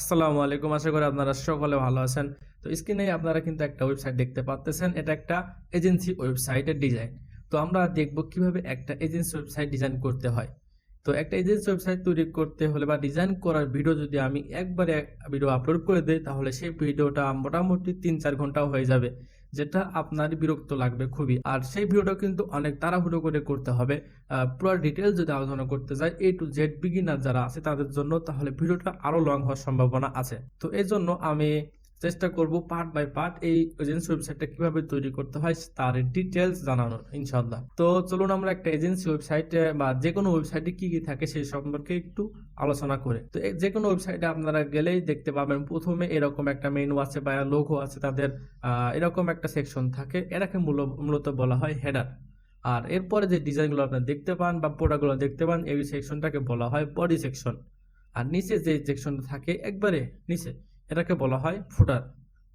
আসসালামু আলাইকুম। আশা করি আপনারা সকলে ভালো আছেন। তো স্ক্রিনে আপনারা কিন্তু একটা ওয়েবসাইট দেখতে পাচ্তেছেন। এটা একটা এজেন্সি ওয়েবসাইটের ডিজাইন। তো আমরা দেখব কিভাবে একটা এজেন্সি ওয়েবসাইট ডিজাইন করতে হয়। তো একটা এজেন্সি ওয়েবসাইট তৈরি করতে হলে বা ডিজাইন করার ভিডিও যদি আমি একবারে ভিডিও আপলোড করে দেই, তাহলে সেই ভিডিওটা মোটামুটি ৩-৪ ঘন্টাও হয়ে যাবে। যেটা আপনার বিরক্ত লাগবে খুবই। আর সেই ভিডিওটা কিন্তু অনেক তাড়াহুড়ো করে করতে হবে। পুরো ডিটেইলস যদি আলোচনা করতে যাই A to Z বিগিনার যারা আছে তাদের জন্য, তাহলে ভিডিওটা আরো লং হওয়ার সম্ভাবনা আছে। তো এজন্য আমি চেষ্টা করব পার্ট বাই পার্ট এই এজেন্সি ওয়েবসাইটটা কিভাবে তৈরি করতে হয় তার ডিটেইলস জানানোর ইনশাআল্লাহ। তো চলুন আমরা একটা এজেন্সি ওয়েবসাইটে বা যে কোনো ওয়েবসাইটে কি কি থাকে সেই সম্পর্কে একটু আলোচনা করে। তো যে কোনো ওয়েবসাইটে আপনারা গেলেই দেখতে পাবেন প্রথমে এরকম একটা মেনু আছে বা লোগো আছে, তাদের এরকম একটা সেকশন থাকে। এটাকে মূলত বলা হয় হেডার। আর এরপরে যে ডিজাইনগুলো আপনারা দেখতে পান বা প্রোডাক্টগুলো দেখতে পান, এই সেকশনটাকে বলা হয় বডি সেকশন। আর নিচে যে সেকশনটা থাকে একবারে নিচে, এটাকে বলা হয় ফুটার।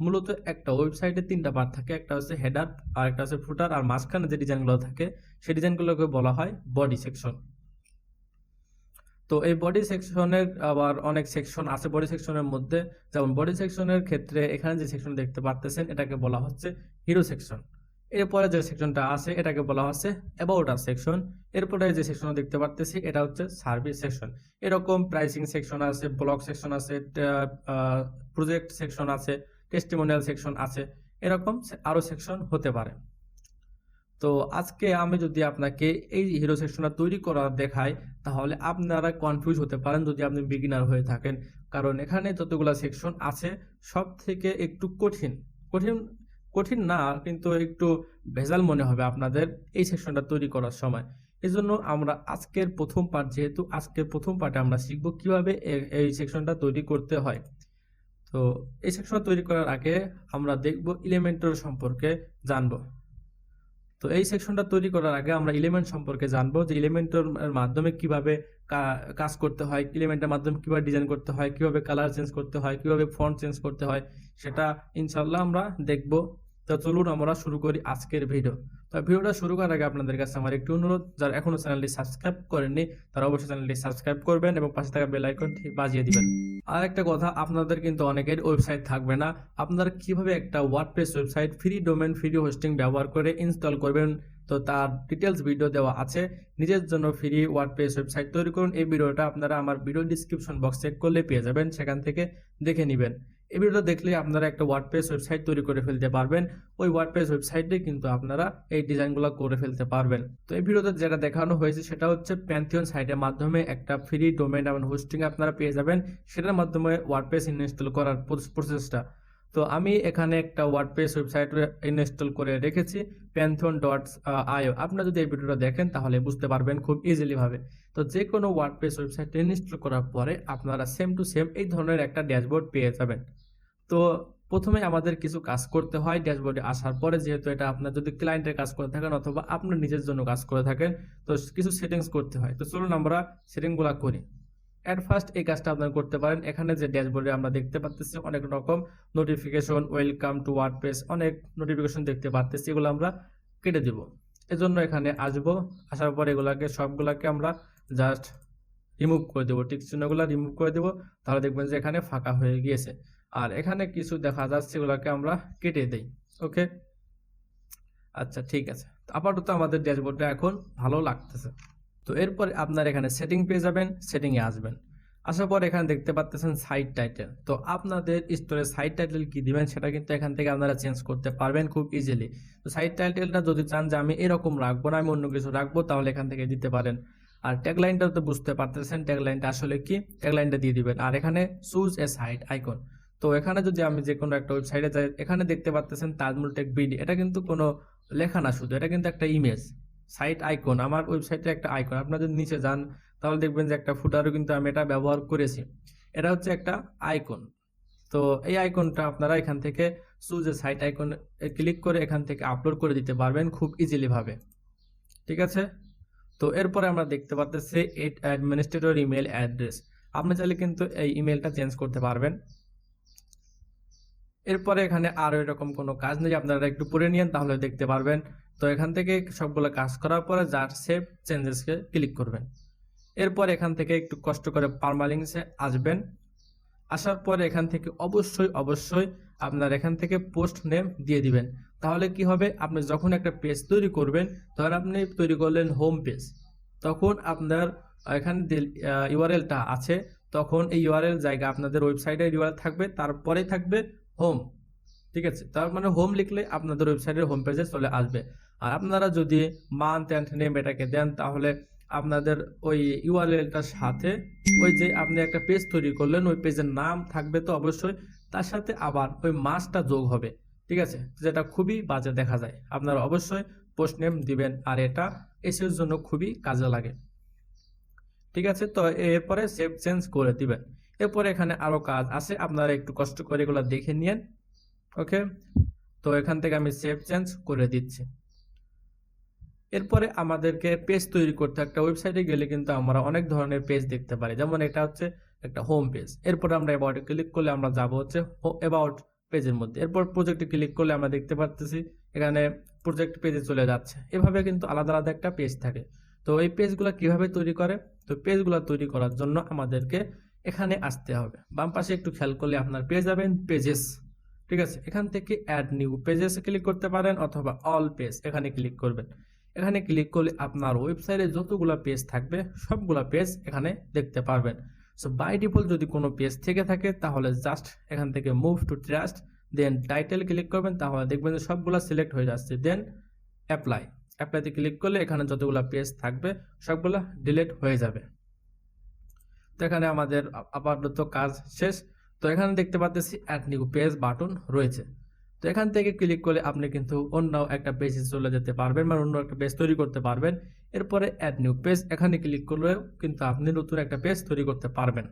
মূলত একটা ওয়েবসাইটে তিনটা পার্ট থাকে, একটা হচ্ছে হেডার, আর একটা হচ্ছে ফুটার, আর মাঝখানে যে ডিজাইনগুলো থাকে সেই ডিজাইনগুলোকে বলা হয় বডি সেকশন। তো এই বডি সেকশনের আবার অনেক সেকশন আছে বডি সেকশনের মধ্যে। যেমন বডি সেকশনের ক্ষেত্রে এখানে যে সেকশন দেখতে পাচ্ছেন এটাকে বলা হচ্ছে হিরো সেকশন। এরপরে যে সেকশনটা আছে এটাকে বলা হচ্ছে অ্যাবাউট আস সেকশন। এরপরে যে সেকশন দেখতে পাচ্ছি এটা হচ্ছে সার্ভিস সেকশন। এরকম প্রাইসিং সেকশন আছে, ব্লগ সেকশন আছে, প্রজেক্ট সেকশন আছে, টেস্টিমোনিয়াল সেকশন আছে, এরকম আরো সেকশন হতে পারে। তো আজকে আমি যদি আপনাকে এই হিরো সেকশনটা তৈরি করা দেখাই, তাহলে আপনারা কনফিউজ হতে পারেন যদি আপনি বিগিনার হয়ে থাকেন। কারণ এখানে যতগুলা সেকশন আছে সব থেকে একটু কঠিন কঠিন কঠিন না, কিন্তু একটু ভেজাল মনে হবে আপনাদের এই সেকশনটা তৈরি করার সময়। এই জন্য আমরা আজকের প্রথম পার্ট, যেহেতু আজকের প্রথম পার্টে আমরা শিখব কিভাবে এই সেকশনটা তৈরি করতে হয়। তো এই সেকশনটা তৈরি করার আগে আমরা দেখব এলিমেন্টর সম্পর্কে জানবো। তো এই সেকশনটা তৈরি করার আগে আমরা এলিমেন্ট সম্পর্কে জানবো, যে এলিমেন্টের মাধ্যমে কিভাবে কাজ করতে হয়, এলিমেন্টের মাধ্যমে কিভাবে ডিজাইন করতে হয়, কিভাবে কালার চেঞ্জ করতে হয়, কিভাবে ফন্ট চেঞ্জ করতে হয়, সেটা ইনশাল্লাহ আমরা দেখব। তো চলুন আমরা শুরু করি আজকের ভিডিও। তো ভিডিওটা শুরু করার আগে আপনাদের কাছে আমার একটু অনুরোধ, যারা এখনো চ্যানেলটি সাবস্ক্রাইব করেননি তারা অবশ্যই চ্যানেলটি সাবস্ক্রাইব করবেন এবং পাশে থাকা বেল আইকনটি বাজিয়ে দিবেন। আর একটা কথা, আপনাদের কিন্তু অনেকের ওয়েবসাইট থাকবে না। আপনারা কিভাবে একটা WordPress website free domain free hosting ব্যবহার করে ইনস্টল করবেন, তো তার ডিটেলস ভিডিও দেওয়া আছে। নিজের জন্য ফ্রি ওয়ার্ডপ্রেস ওয়েবসাইট তৈরি করুন, এই ভিডিওটা আপনারা আমার ভিডিও ডিসক্রিপশন বক্স চেক করলে পেয়ে যাবেন, সেখান থেকে দেখে নেবেন। এই ভিডিওটা দেখলে আপনারা একটা ওয়ার্ডপ্রেস ওয়েবসাইট তৈরি করে ফেলতে পারবেন। ওই ওয়ার্ডপ্রেস ওয়েবসাইটে কিন্তু আপনারা এই ডিজাইনগুলো করে ফেলতে পারবেন। তো এই ভিডিওতে যেটা দেখানো হয়েছে সেটা হচ্ছে প্যান্থিয়ন সাইটের মাধ্যমে একটা ফ্রি ডোমেন এবং হোস্টিং আপনারা পেয়ে যাবেন, সেটার মাধ্যমে ওয়ার্ডপ্রেস ইনস্টল করার প্রসেসটা। তো আমি এখানে একটা ওয়ার্ডপ্রেস ওয়েবসাইট ইনস্টল করে রেখেছি, pantheon.io। আপনারা যদি এই ভিডিওটা দেখেন তাহলে বুঝতে পারবেন খুব ইজিলি ভাবে। তো যে কোনো ওয়ার্ডপ্রেস ওয়েবসাইট ইনস্টল করার পরে আপনারা সেম টু সেম এই ধরনের একটা ড্যাশবোর্ড পেয়ে যাবেন। তো প্রথমে আমাদের কিছু কাজ করতে হয় ড্যাশবোর্ডে আসার পরে, যেহেতু এটা আপনার যদি ক্লায়েন্টের কাজ করে থাকেন অথবা আপনার নিজের জন্য কাজ করে থাকেন, তো কিছু সেটিংস করতে হয়। তো চলুন আমরা সেটিংগুলো করি। এট ফার্স্ট এই কাজটা আপনারা করতে পারেন। এখানে যে ড্যাশবোর্ডে আমরা দেখতে পাচ্ছি অনেক রকম নোটিফিকেশন, ওয়েলকাম টু ওয়ার্ডপ্রেস, অনেক নোটিফিকেশন দেখতে পাচ্ছি, এগুলো আমরা কেটে দিব। এজন্য এখানে আসবো, আসার পরে এগুলাকে সবগুলাকে আমরা জাস্ট রিমুভ করে দেবো, টিক চিহ্নগুলো রিমুভ করে দেবো। তাহলে দেখবেন যে এখানে ফাঁকা হয়ে গিয়েছে। আর এখানে কিছু দেখা যাচ্ছে, এগুলাকে আমরা কেটে দেই। ওকে, আচ্ছা ঠিক আছে। আপাতত আমাদের ড্যাশবোর্ডটা এখন ভালো লাগতেছে। তো এরপরে আপনার এখানে সেটিং পেয়ে যাবেন, সেটিংয়ে আসবেন। আসার পর এখানে দেখতে পাচ্ছেন সাইট টাইটেল। তো আপনাদের স্টোরে সাইট টাইটেল কি দিবেন সেটা কিন্তু এখান থেকে আপনারা চেঞ্জ করতে পারবেন খুব ইজিলি। তো সাইট টাইটেলটা যদি চান যে আমি এরকম রাখবো না, আমি অন্য কিছু রাখবো, তাহলে এখান থেকে দিতে পারেন। আর ট্যাগলাইনটা তো বুঝতে পারতেছেন ট্যাগলাইনটা আসলে কি, ট্যাগলাইনটা দিয়ে দিবেন। আর এখানে চুজ এ সাইট আইকন। তো এখানে যদি আমি যে কোনো একটা ওয়েবসাইটে যাই, এখানে দেখতে পাচ্ছেন তাজমুল টেক বিডি, এটা কিন্তু কোনো লেখা না, শুধু এটা কিন্তু একটা ইমেজ। সাইট আইকন, আমার ওয়েবসাইটে একটা আইকন। আপনারা যদি নিচে যান তাহলে দেখবেন যে একটা ফুটারও কিন্তু আমি এটা ব্যবহার করেছি। এটা হচ্ছে একটা আইকন। তো এই আইকনটা আপনারা এখান থেকে choose a site icon click করে এখান থেকে আপলোড করে দিতে পারবেন খুব ইজিলি ভাবে। ঠিক আছে। তো এরপরে আমরা দেখতে পাচ্ছি অ্যাডমিনিস্ট্রেটর ইমেল অ্যাড্রেস। আপনি চাইলে কিন্তু এই ইমেলটা চেঞ্জ করতে পারবেন। এরপরে এখানে আরো এরকম কোনো কাজ নেই, আপনারা একটু পড়ে নিন তাহলে দেখতে পারবেন। তো এখান থেকে সবগুলো কাজ করার পরে জাস্ট সেভ চেঞ্জেসকে ক্লিক করবেন। এরপর এখান থেকে একটু কষ্ট করে পারমালিংসে আসবেন। আসার পরে এখান থেকে অবশ্যই আপনার এখান থেকে পোস্ট নেম দিয়ে দিবেন। তাহলে কি হবে, আপনি যখন একটা পেজ তৈরি করবেন, ধরেন আপনি তৈরি করলেন হোম পেজ, তখন আপনার এখানে ইউআরএলটা আছে, তখন এই ইউআরএল জায়গা আপনাদের ওয়েবসাইটের ইউআরএল থাকবে, তারপরে থাকবে হোম। ঠিক আছে, তার মানে হোম লিখলে আপনাদের ওয়েবসাইটের হোম পেজে চলে আসবে। আর আপনারা যদি মান্থ অ্যান্ড নেম এটাকে দেন, তাহলে আপনাদের ওই ইউআরএলটার সাথে ওই যে আপনি একটা পেজ তৈরি করলেন ওই পেজের নাম থাকবে তো অবশ্যই, তার সাথে আবার ওই মাসটা যোগ হবে। ঠিক আছে, যেটা খুবই বাজে দেখা যায়। আপনারা অবশ্যই পোস্ট নেম দিবেন, আর এটা এসিওর জন্য খুবই কাজে লাগে। ঠিক আছে, তো এরপরে সেভ চেঞ্জ করে দিবেন। এরপরে এখানে আরো কাজ আছে, আপনারা একটু কষ্ট করে এগুলো দেখে নিন। ওকে, তো এখান থেকে আমি সেভ চেঞ্জ করে দিচ্ছি। এরপরে আমাদেরকে পেজ তৈরি করতে, একটা ওয়েবসাইটে গেলে কিন্তু আমরা অনেক ধরনের পেজ দেখতে পারি, যেমন এটা হচ্ছে একটা হোম পেজ। এরপরে আমরা অ্যাবাউটে ক্লিক করলে আমরা যাব হচ্ছে অ্যাবাউট পেজের মধ্যে। এরপর প্রজেক্টে ক্লিক করলে আমরা দেখতে পাচ্ছি এখানে প্রজেক্ট পেজে চলে যাচ্ছে। এভাবে কিন্তু আলাদা আলাদা একটা পেজ থাকে। তো এই পেজগুলো কিভাবে তৈরি করে, তো পেজগুলো তৈরি করার জন্য আমাদেরকে এখানে আসতে হবে। বাম পাশে একটু খেয়াল করলে আপনার পেয়ে যাবেন পেজেস। ঠিক আছে, এখান থেকে অ্যাড নিউ পেজেস ক্লিক করতে পারেন, অথবা অল পেজ এখানে ক্লিক করবেন। এখানে ক্লিক করলে আপনার ওয়েবসাইটে যতগুলো পেজ থাকবে সবগুলা পেজ এখানে দেখতে পারবেন। সো বাই ডিফল্ট যদি কোনো পেজ থেকে থাকে তাহলে জাস্ট এখান থেকে move to trash, then title click করবেন, তাহলে দেখবেন যে সবগুলা সিলেক্ট হয়ে যাচ্ছে। দেন অ্যাপ্লাইতে ক্লিক করলে এখানে যতগুলো পেজ থাকবে সবগুলা ডিলিট হয়ে যাবে। তো এখানে আমাদের আপাতত কাজ শেষ। তো এখানে দেখতে পাচ্ছি অ্যাড নিউ পেজ বাটন রয়েছে। তো এখান থেকে ক্লিক করলে আপনি কিন্তু অন্য একটা পেজে চলে যেতে পারবেন, মানে অন্য একটা পেজ তৈরি করতে পারবেন। এরপরে অ্যাড নিউ পেজ এখানে ক্লিক করলেও কিন্তু আপনি নতুন একটা পেজ তৈরি করতে পারবেন।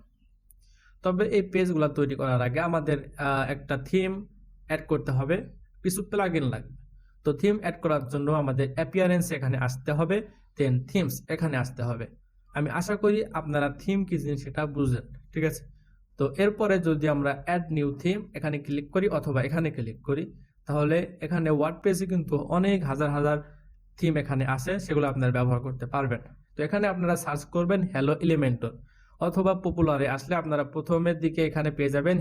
তবে এই পেজগুলো তৈরি করার আগে আমাদের একটা থিম অ্যাড করতে হবে, কিছু প্লাগইন লাগবে। তো থিম অ্যাড করার জন্য আমাদের অ্যাপিয়ারেন্স এখানে আসতে হবে, দেন থিমস এখানে আসতে হবে। আমি আশা করি আপনারা থিম কি জিনিস সেটা বুঝলেন। ঠিক আছে, তো এরপরে যদি আমরা অ্যাড নিউ থিম এখানে ক্লিক করি অথবা এখানে ক্লিক করি, তাহলে এখানে ওয়ার্ডপ্রেসে কিন্তু অনেক হাজার হাজার থিম এখানে আছে, সেগুলো আপনারা ব্যবহার করতে পারবেন। তো এখানে আপনারা সার্চ করবেন হ্যালো এলিমেন্টর, অথবা পপুলারে আসলে আপনারা প্রথমের দিকে এখানে পেয়ে যাবেন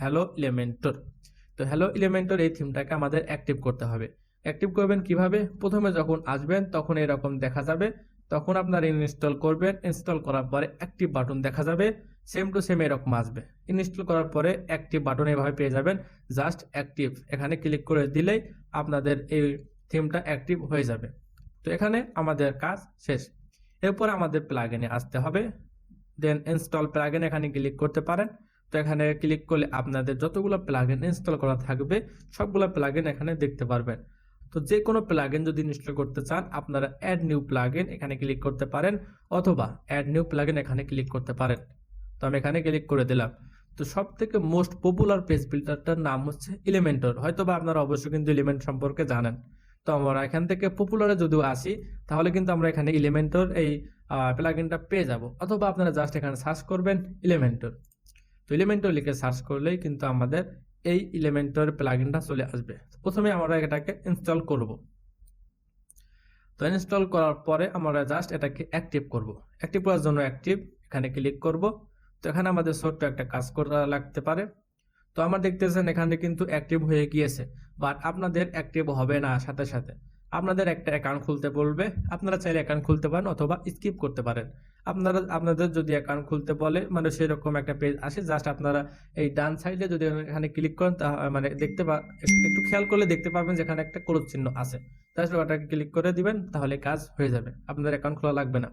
হ্যালো এলিমেন্টর। তো হ্যালো এলিমেন্টর এই থিমটাকে আমাদের অ্যাক্টিভ করতে হবে। অ্যাক্টিভ করবেন কিভাবে, প্রথমে যখন আসবেন তখন এরকম দেখা যাবে, তখন আপনারা ইনস্টল করবেন। ইনস্টল করার পরে অ্যাক্টিভ বাটন দেখা যাবে, সেম টু সেম এরকম আসবে। ইনস্টল করার পরে অ্যাক্টিভ বাটন এভাবে পেয়ে যাবেন, জাস্ট অ্যাক্টিভ এখানে ক্লিক করে দিলেই আপনাদের এই থিমটা অ্যাক্টিভ হয়ে যাবে। তো এখানে আমাদের কাজ শেষ। এরপর আমাদের প্লাগইনে আসতে হবে, দেন ইনস্টল প্লাগইন এখানে ক্লিক করতে পারেন। তো এখানে ক্লিক করলে আপনাদের যতগুলো প্লাগইন ইনস্টল করা থাকবে সবগুলো প্লাগইন এখানে দেখতে পারবেন। তো যে কোনো প্লাগইন যদি ইনস্টল করতে চান আপনারা অ্যাড নিউ প্লাগইন এখানে ক্লিক করতে পারেন, অথবা অ্যাড নিউ প্লাগইন এখানে ক্লিক করতে পারেন। তো আমি এখানে ক্লিক করে দিলাম। তো সব থেকে মোস্ট পপুলার পেজ বিল্ডারটার নাম হচ্ছে এলিমেন্টর, হয়তোবা আপনারা অবশ্যই কিন্তু এলিমেন্ট সম্পর্কে জানেন। তো আমরা এখান থেকে পপুলারে যদিও আসি, তাহলে কিন্তু আমরা এখানে এলিমেন্টর এই প্লাগইনটা পেয়ে যাব, অথবা আপনারা জাস্ট এখানে সার্চ করবেন এলিমেন্টর। তো এলিমেন্টর লিখে সার্চ করলেই কিন্তু আমাদের এই এলিমেন্টর প্লাগইনটা চলে আসবে। প্রথমে আমরা এটাকে ইনস্টল করব। তো ইনস্টল করার পরে আমরা জাস্ট এটাকে অ্যাক্টিভ করব। অ্যাক্টিভ করার জন্য অ্যাক্টিভ এখানে ক্লিক করব। তো এখানে আমাদের ছোট্ট একটা কাজ করা লাগতে পারে। তো আমার দেখতেছেন এখানে কিন্তু অ্যাক্টিভ হয়ে গিয়েছে, বাট আপনাদের অ্যাক্টিভ হবে না সাথে সাথে। আপনাদের একটা অ্যাকাউন্ট খুলতে বলবে, আপনারা চাইলে অ্যাকাউন্ট খুলতে পারেন অথবা স্কিপ করতে পারেন। আপনাদের যদি অ্যাকাউন্ট খুলতে বলে, মানে সেরকম একটা পেজ আসে, জাস্ট আপনারা এই ডান সাইডে যদি এখানে ক্লিক করেন তা মানে একটু খেয়াল করলে দেখতে পাবেন যেখানে একটা ক্রস চিহ্ন আছে, জাস্ট ওটাকে ক্লিক করে দিবেন, তাহলে কাজ হয়ে যাবে, আপনাদের অ্যাকাউন্ট খোলা লাগবে না।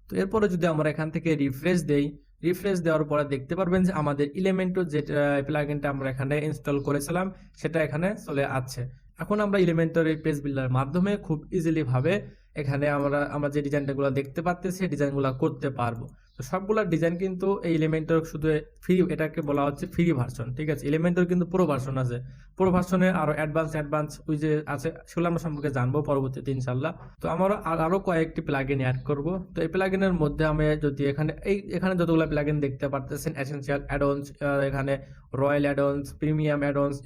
তো এরপরে যদি আমরা এখান থেকে রিফ্রেশ দেই, রিফ্রেশ দেওয়ার পরে দেখতে পারবেন যে আমাদের এলিমেন্টর যে প্লাগইনটা আমরা এখানে ইনস্টল করেছিলাম সেটা এখানে চলে আসছে। এখন আমরা এলিমেন্টর এই পেজ বিল্ডার মাধ্যমে খুব ইজিলি ভাবে এখানে আমরা যে ডিজাইনগুলো দেখতে পাচ্ছি সেই ডিজাইনগুলো করতে পারবো। তো সবগুলা ডিজাইন কিন্তু এই এলিমেন্টর শুধু ফ্রি, এটাকে বলা হচ্ছে ফ্রি ভার্সন। ঠিক আছে, এলিমেন্টর কিন্তু প্রো ভার্সন আছে, প্রো ভার্সনে আরো অ্যাডভান্স ওই যে আছে, সেগুলো আমরা সম্পর্কে জানবো পরবর্তীতে ইনশাল্লাহ। তো আমরা আরো কয়েকটি প্লাগইন অ্যাড করব। তো এই প্লাগইনের মধ্যে আমি যদি এখানে যতগুলো প্লাগইন দেখতে পারতেছেন, এসেনশিয়াল অ্যাডঅনস, এখানে royal add-ons, premium add-ons,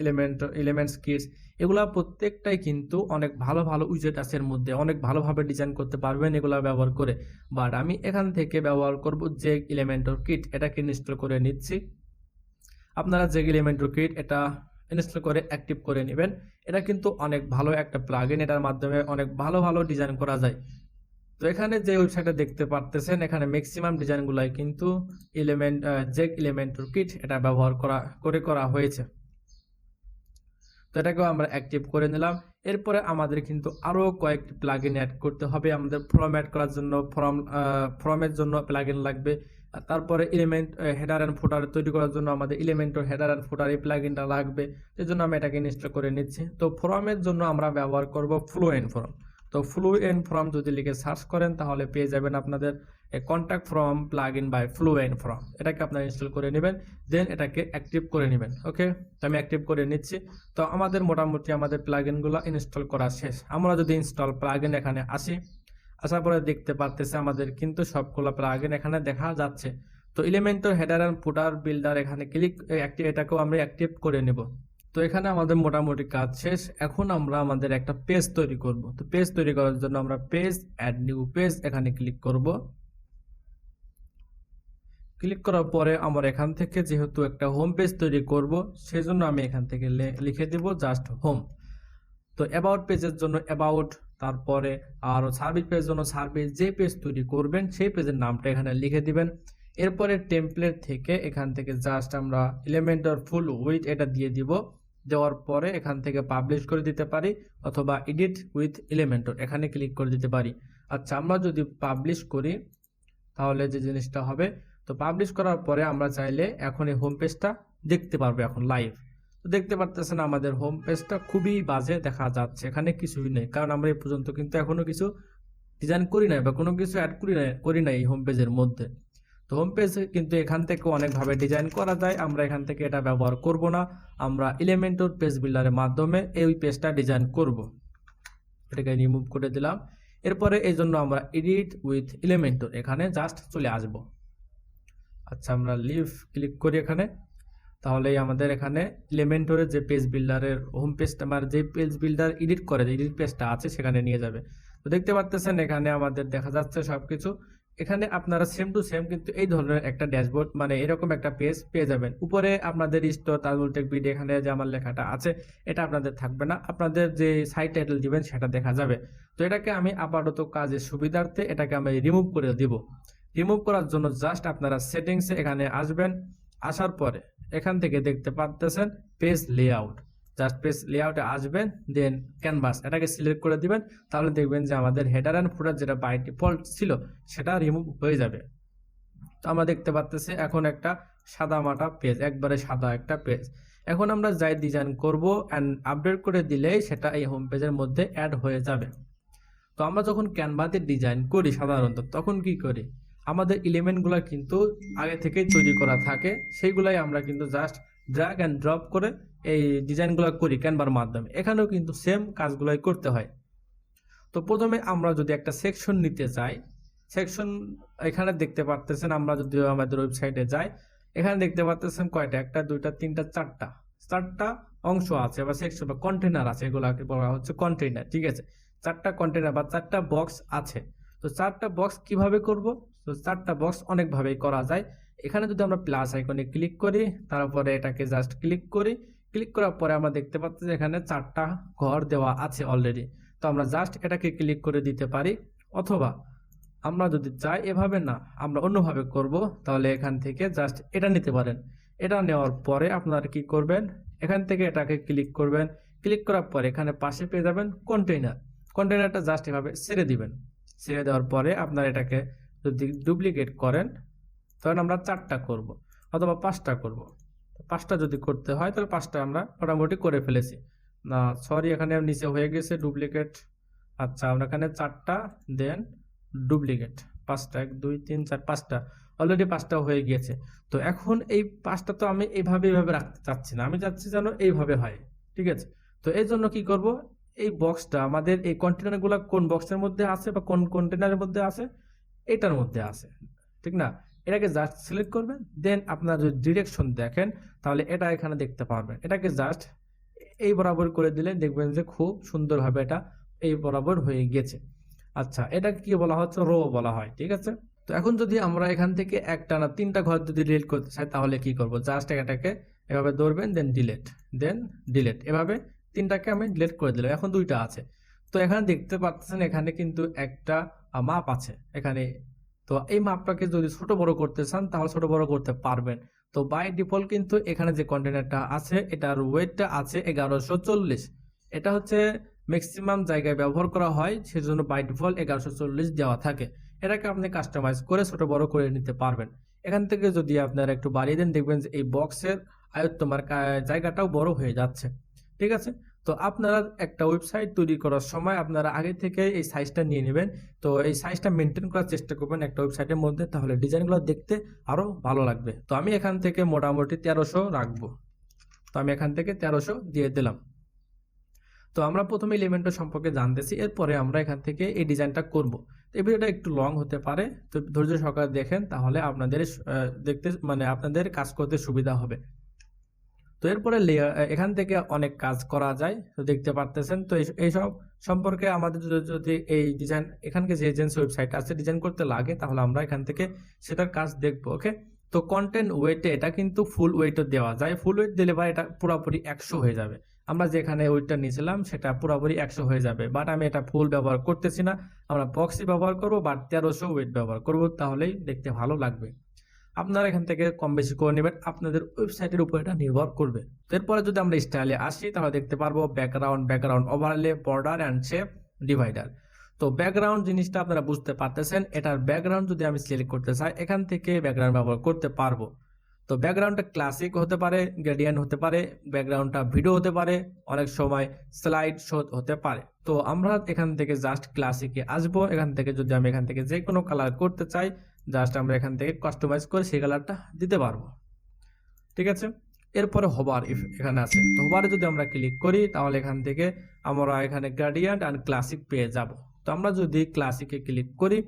elements Kitts, এগুলা প্রত্যেকটাই কিন্তু অনেক ভালো ভালো উইজেট আছে, এর মধ্যে অনেক ভালোভাবে ডিজাইন করতে পারবেন এগুলা ব্যবহার করে। বাট আমি এখান থেকে ব্যবহার করব যে এলিমেন্টর কিট, এটাকে ইনস্টল করে নিচ্ছি। আপনারা যে এলিমেন্টর কিট এটা ইনস্টল করে অ্যাক্টিভ করে নেবেন। এটা কিন্তু অনেক ভালো একটা প্লাগইন, এটার মাধ্যমে অনেক ভালো ভালো ডিজাইন করা যায়। তো এখানে যে ওয়েবসাইটটা দেখতে পারতেছেন, এখানে ম্যাক্সিমাম ডিজাইনগুলাই কিন্তু জেক এলিমেন্টর কিট এটা ব্যবহার করা হয়েছে। তো এটাকেও আমরা অ্যাক্টিভ করে নিলাম। এরপরে আমাদের কিন্তু আরো কয়েকটি প্লাগইন অ্যাড করতে হবে। আমাদের ফর্ম অ্যাড করার জন্য ফর্মের জন্য প্লাগইন লাগবে। আর তারপরে এলিমেন্ট হেডার এন্ড ফুটার তৈরি করার জন্য আমাদের এলিমেন্টর হেডার এন্ড ফুটার এই প্লাগইনটা লাগবে। এই জন্য আমি এটাকে ইনস্টল করে নিচ্ছি। তো ফর্মের জন্য আমরা ব্যবহার করব ফ্লুয়েন্ট ফর্ম। তো ফ্লুয়েন্ট ফর্ম যদি লিখে সার্চ করেন তাহলে পেয়ে যাবেন আপনাদের contact form plugin by Fluent form. এটাকে আপনারা ইনস্টল করে নেবেন, দেন এটাকে অ্যাক্টিভ করে নেবেন। ওকে, তো আমি অ্যাক্টিভ করে নিচ্ছি। তো আমাদের মোটামুটি আমাদের প্লাগইনগুলো ইনস্টল করা শেষ। আমরা যদি ইনস্টল প্লাগইন এখানে আসি, আসার পরে দেখতে পারতেছে আমাদের কিন্তু সবগুলো প্লাগইন এখানে দেখা যাচ্ছে। তো Elementor header and footer builder এখানে এটাকেও আমরা অ্যাক্টিভ করে নেব। তো এখানে আমাদের মোটামুটি কাজ শেষ। এখন আমরা আমাদের একটা পেজ তৈরি করব। তো পেজ তৈরি করার জন্য আমরা পেজ অ্যাড নিউ পেজ এখানে ক্লিক করব। ক্লিক করার পরে আমরা এখান থেকে যেহেতু একটা হোম পেজ তৈরি করব, সেজন্য আমি এখান থেকে লিখে দেব জাস্ট হোম। তো অ্যাবাউট পেজের জন্য অ্যাবাউট, তারপরে আর সার্ভিস পেজের জন্য সার্ভিস, যে পেজ তৈরি করবেন সেই পেজের নামটা এখানে লিখে দিবেন। এরপরে টেমপ্লেট থেকে এখান থেকে জাস্ট আমরা এলিমেন্টর ফুল উইথ এটা দিয়ে দিব। দেওয়ার পরে এখান থেকে পাবলিশ করে দিতে পারি অথবা এডিট উইথ এলিমেন্টর এখানে ক্লিক করে দিতে পারি। আচ্ছা, আমরা যদি পাবলিশ করি তাহলে যে জিনিসটা হবে, তো পাবলিশ করার পরে আমরা চাইলে এখন এই হোম পেজটা দেখতে পারবো এখন লাইভ। তো দেখতে পারতেছেন আমাদের হোম পেজটা খুবই বাজে দেখা যাচ্ছে, এখানে কিছুই নেই, কারণ আমরা এই পর্যন্ত কিন্তু এখনো কিছু ডিজাইন করি নাই বা কোনো কিছু অ্যাড করি নাই এই হোম পেজের মধ্যে। তো হোম পেজ কিন্তু এখান থেকে অনেকভাবে ডিজাইন করা যায়, আমরা এখান থেকে এটা ব্যবহার করব না। আমরা এলিমেন্টর পেজ বিল্ডারের মাধ্যমে এই পেজটা ডিজাইন করব। এটাকে রিমুভ করে দিলাম। এরপরে এই জন্য আমরা এডিট উইথ এলিমেন্টর এখানে জাস্ট চলে আসব। আচ্ছা, আমরা লিভ ক্লিক করি এখানে, তাহলে আমাদের এখানে এলিমেন্টরের যে পেজ বিল্ডারের হোম পেজটা, আমার যে পেজ বিল্ডার এডিট করে যে এডিট পেজটা আছে সেখানে নিয়ে যাবে। তো দেখতে পাচ্ছেন এখানে আমাদের দেখা যাচ্ছে সবকিছু। এখানে আপনারা সেম টু সেম কিন্তু এই ধরনের একটা ড্যাশবোর্ড মানে এরকম একটা পেজ পেয়ে যাবেন। উপরে আপনাদের স্টোর তালমুলটেক ভিডিও এখানে যে আমার লেখাটা আছে এটা আপনাদের থাকবে না, আপনাদের যে সাইট টাইটেল দিবেন সেটা দেখা যাবে। তো এটাকে আমি আপাতত কাজের সুবিধার্থে এটাকে আমি রিমুভ করে দিব। রিমুভ করার জন্য জাস্ট আপনারা সেটিংসে এখানে আসবেন। আসার পরে এখান থেকে দেখতে পাচ্ছেন পেজ লেআউট, জাস্ট পেজ লেআউটে আসবেন, দেন ক্যানভাস এটাকে সিলেক্ট করে দিবেন। তাহলে দেখবেন যে আমাদের হেডার এন্ড ফুটার যেটা বাই ডিফল্ট ছিল সেটা রিমুভ হয়ে যাবে। তো আমরা দেখতে পাচ্ছি এখন একটা সাদা মাটা পেজ, একবারে সাদা একটা পেজ। এখন আমরা যাই ডিজাইন করব এন্ড আপডেট করে দিলেই সেটা এই হোম পেজের মধ্যে অ্যাড হয়ে যাবে। তো আমরা যখন ক্যানভাতে ডিজাইন করি সাধারণত তখন কি করি, আমাদের এলিমেন্টগুলো কিন্তু আগে থেকেই তৈরি করা থাকে, সেইগুলাই আমরা কিন্তু জাস্ট ড্র্যাগ অ্যান্ড ড্রপ করে এই ডিজাইনগুলো করি ক্যানভার মাধ্যমে। এখানেও কিন্তু সেম কাজগুলাই করতে হয়। তো প্রথমে আমরা যদি একটা সেকশন নিতে চাই, সেকশন এখানে দেখতে পারতেছেন, আমরা যদি আমাদের ওয়েবসাইটে যাই এখানে দেখতে পারতেছেন কয়টা, একটা দুইটা তিনটা চারটা অংশ আছে বা সেকশন বা কন্টেনার আছে, এগুলাকে বলা হচ্ছে কন্টেনার। ঠিক আছে, চারটা কন্টেনার বা চারটা বক্স আছে। তো চারটা বক্স কিভাবে করব, তো চারটা বক্স অনেকভাবেই করা যায়। এখানে যদি আমরা প্লাস আইকনে ক্লিক করি, তারপরে এটাকে জাস্ট ক্লিক করি, ক্লিক করার পরে আমরা দেখতে পাচ্ছি যে এখানে চারটা ঘর দেওয়া আছে অলরেডি। তো আমরা জাস্ট এটাকে ক্লিক করে দিতে পারি, অথবা আমরা যদি চাই এভাবে না আমরা অন্যভাবে করব, তাহলে এখান থেকে জাস্ট এটা নিতে পারেন। এটা নেওয়ার পরে আপনারা কি করবেন, এখান থেকে এটাকে ক্লিক করবেন। ক্লিক করার পরে এখানে পাশে পেয়ে যাবেন কন্টেইনারটা জাস্ট এভাবে ছেড়ে দিবেন। ছেড়ে দেওয়ার পরে আপনারা এটাকে যদি ডুপ্লিকেট করেন, তখন আমরা চারটা করব অথবা পাঁচটা করব। পাঁচটা যদি করতে হয় তাহলে পাঁচটা আমরা মোটামুটি করে ফেলেছি। না সরি, এখানে নিচে হয়ে গেছে ডুপ্লিকেট। আচ্ছা, আমরা এখানে চারটা দেন ডুপ্লিকেট পাঁচটা, 1 2 3 4 5টা অলরেডি পাঁচটা হয়ে গিয়েছে। তো এখন এই পাঁচটা তো আমি এইভাবে রাখতে চাচ্ছি না, আমি চাচ্ছি যেন এইভাবে হয়। ঠিক আছে, তো এই জন্য কি করব, এই বক্সটা আমাদের এই কন্টেনারগুলো কোন বক্সের মধ্যে আছে বা কোন কন্টেনারের মধ্যে আছে, এটার মধ্যে আছে, ঠিক না। এটাকে জাস্ট সিলেক্ট করবেন, দেন আপনারা যদি ডিরেকশন দেখেন তাহলে এটা এখানে দেখতে পারবেন। এটাকে জাস্ট এই বরাবর করে দিলে দেখবেন যে খুব সুন্দরভাবে এটা এই বরাবর হয়ে গেছে। আচ্ছা, এটাকে কি বলা হচ্ছে, রো বলা হয়। ঠিক আছে, তো এখন যদি আমরা এখান থেকে একটা না তিনটা ঘর যদি ডিলিট করতে চাই তাহলে কি করব, জাস্ট এটাকে এভাবে ধরবেন, দেন ডিলেট, এভাবে তিনটাকে আমি ডিলেট করে দিলাম। এখন দুইটা আছে। তো এখানে দেখতে পাচ্ছেন এখানে কিন্তু একটা মাপ আছে এখানে। তো এই মাপটাকে যদি ছোট বড় করতে চান তাহলে ছোট বড় করতে পারবেন। তো বাই ডিফল্ট কিন্তু এখানে যে কন্টেনারটা আছে এটার ওয়েটটা আছে 1140। এটা হচ্ছে ম্যাক্সিমাম জায়গায় ব্যবহার করা হয়, সেজন্য বাই ডিফল্ট 1140 দেওয়া থাকে। এটাকে আপনি কাস্টমাইজ করে ছোট বড় করে নিতে পারবেন। এখান থেকে যদি আপনারা একটু বাড়িয়ে দেন দেখবেন যে এই বক্সের আয়ত্তমার জায়গাটাও বড় হয়ে যাচ্ছে। ঠিক আছে। তো আপনারা একটা ওয়েবসাইট তৈরি করার সময় আপনারা আগে থেকে এই সাইজটা নিয়ে নেবেন। তো এই সাইজটা মেনটেন করার চেষ্টা করবেন একটা ওয়েবসাইটের মধ্যে, তাহলে ডিজাইনগুলো দেখতে আরো ভালো লাগবে। তো আমি এখান থেকে মোটামুটি 1300 রাখবো। তো আমি এখান থেকে 1300 দিয়ে দিলাম। তো আমরা প্রথমে এলিমেন্টর সম্পর্কে জানতেছি, এরপরে আমরা এখান থেকে এই ডিজাইনটা করব। এই ভিডিওটা একটু লং হতে পারে, তো ধৈর্য সহকারে দেখেন, তাহলে আপনাদের দেখতে মানে আপনাদের কাজ করতে সুবিধা হবে। তো এরপরে এখান থেকে অনেক কাজ করা যায়, তো দেখতে পারতেছেন। তো এইসব সম্পর্কে আমাদের যদি এই ডিজাইন এখানকে যে এজেন্সি ওয়েবসাইট আছে ডিজাইন করতে লাগে, তাহলে আমরা এখান থেকে সেটার কাজ দেখবো। ওকে। তো কন্টেন্ট ওয়েটে এটা কিন্তু ফুল ওয়েটও দেওয়া যায়। ফুল ওয়েট দিলে বা এটা পুরোপুরি 100 হয়ে যাবে। আমরা যেখানে ওয়েটটা নিয়েছিলাম সেটা পুরোপুরি 100 হয়ে যাবে, বাট আমি এটা ফুল ব্যবহার করতেছি না, আমরা বক্সই ব্যবহার করবো, বাট 1300 ওয়েট ব্যবহার করবো, তাহলেই দেখতে ভালো লাগবে। আপনারা এখান থেকে কম বেশি করে নেবেন, আপনাদের ওয়েবসাইটের উপর এটা নির্ভর করবে। এরপরে যদি আমরা স্টাইলে আসি তাহলে দেখতে পারবো background overlay, border and shape, divider. তো ব্যাকগ্রাউন্ড জিনিসটা আপনারা বুঝতে পারতেছেন, এটার ব্যাকগ্রাউন্ড যদি আমি সিলেক্ট করতে চাই এখান থেকে ব্যাকগ্রাউন্ড ব্যবহার করতে পারবো। তো ব্যাকগ্রাউন্ডটা ক্লাসিক হতে পারে, গ্রেডিয়েন্ট হতে পারে, ব্যাকগ্রাউন্ডটা ভিডিও হতে পারে, অনেক সময় স্লাইড শো হতে পারে। তো আমরা এখান থেকে জাস্ট ক্লাসিকে আসবো। এখান থেকে যদি আমি এখান থেকে যে কোনো কালার করতে চাই, জাস্ট আমরা এখান থেকে কাস্টমাইজ করে সেই কালারটা দিতে পারবো। ঠিক আছে। এরপরে হোভার এখানে আছে, তো হোভারে যদি আমরা ক্লিক করি তাহলে এখান থেকে আমরা এখানে গ্রেডিয়েন্ট আর ক্লাসিক পেয়ে যাব। তো আমরা যদি ক্লাসিকে ক্লিক করি,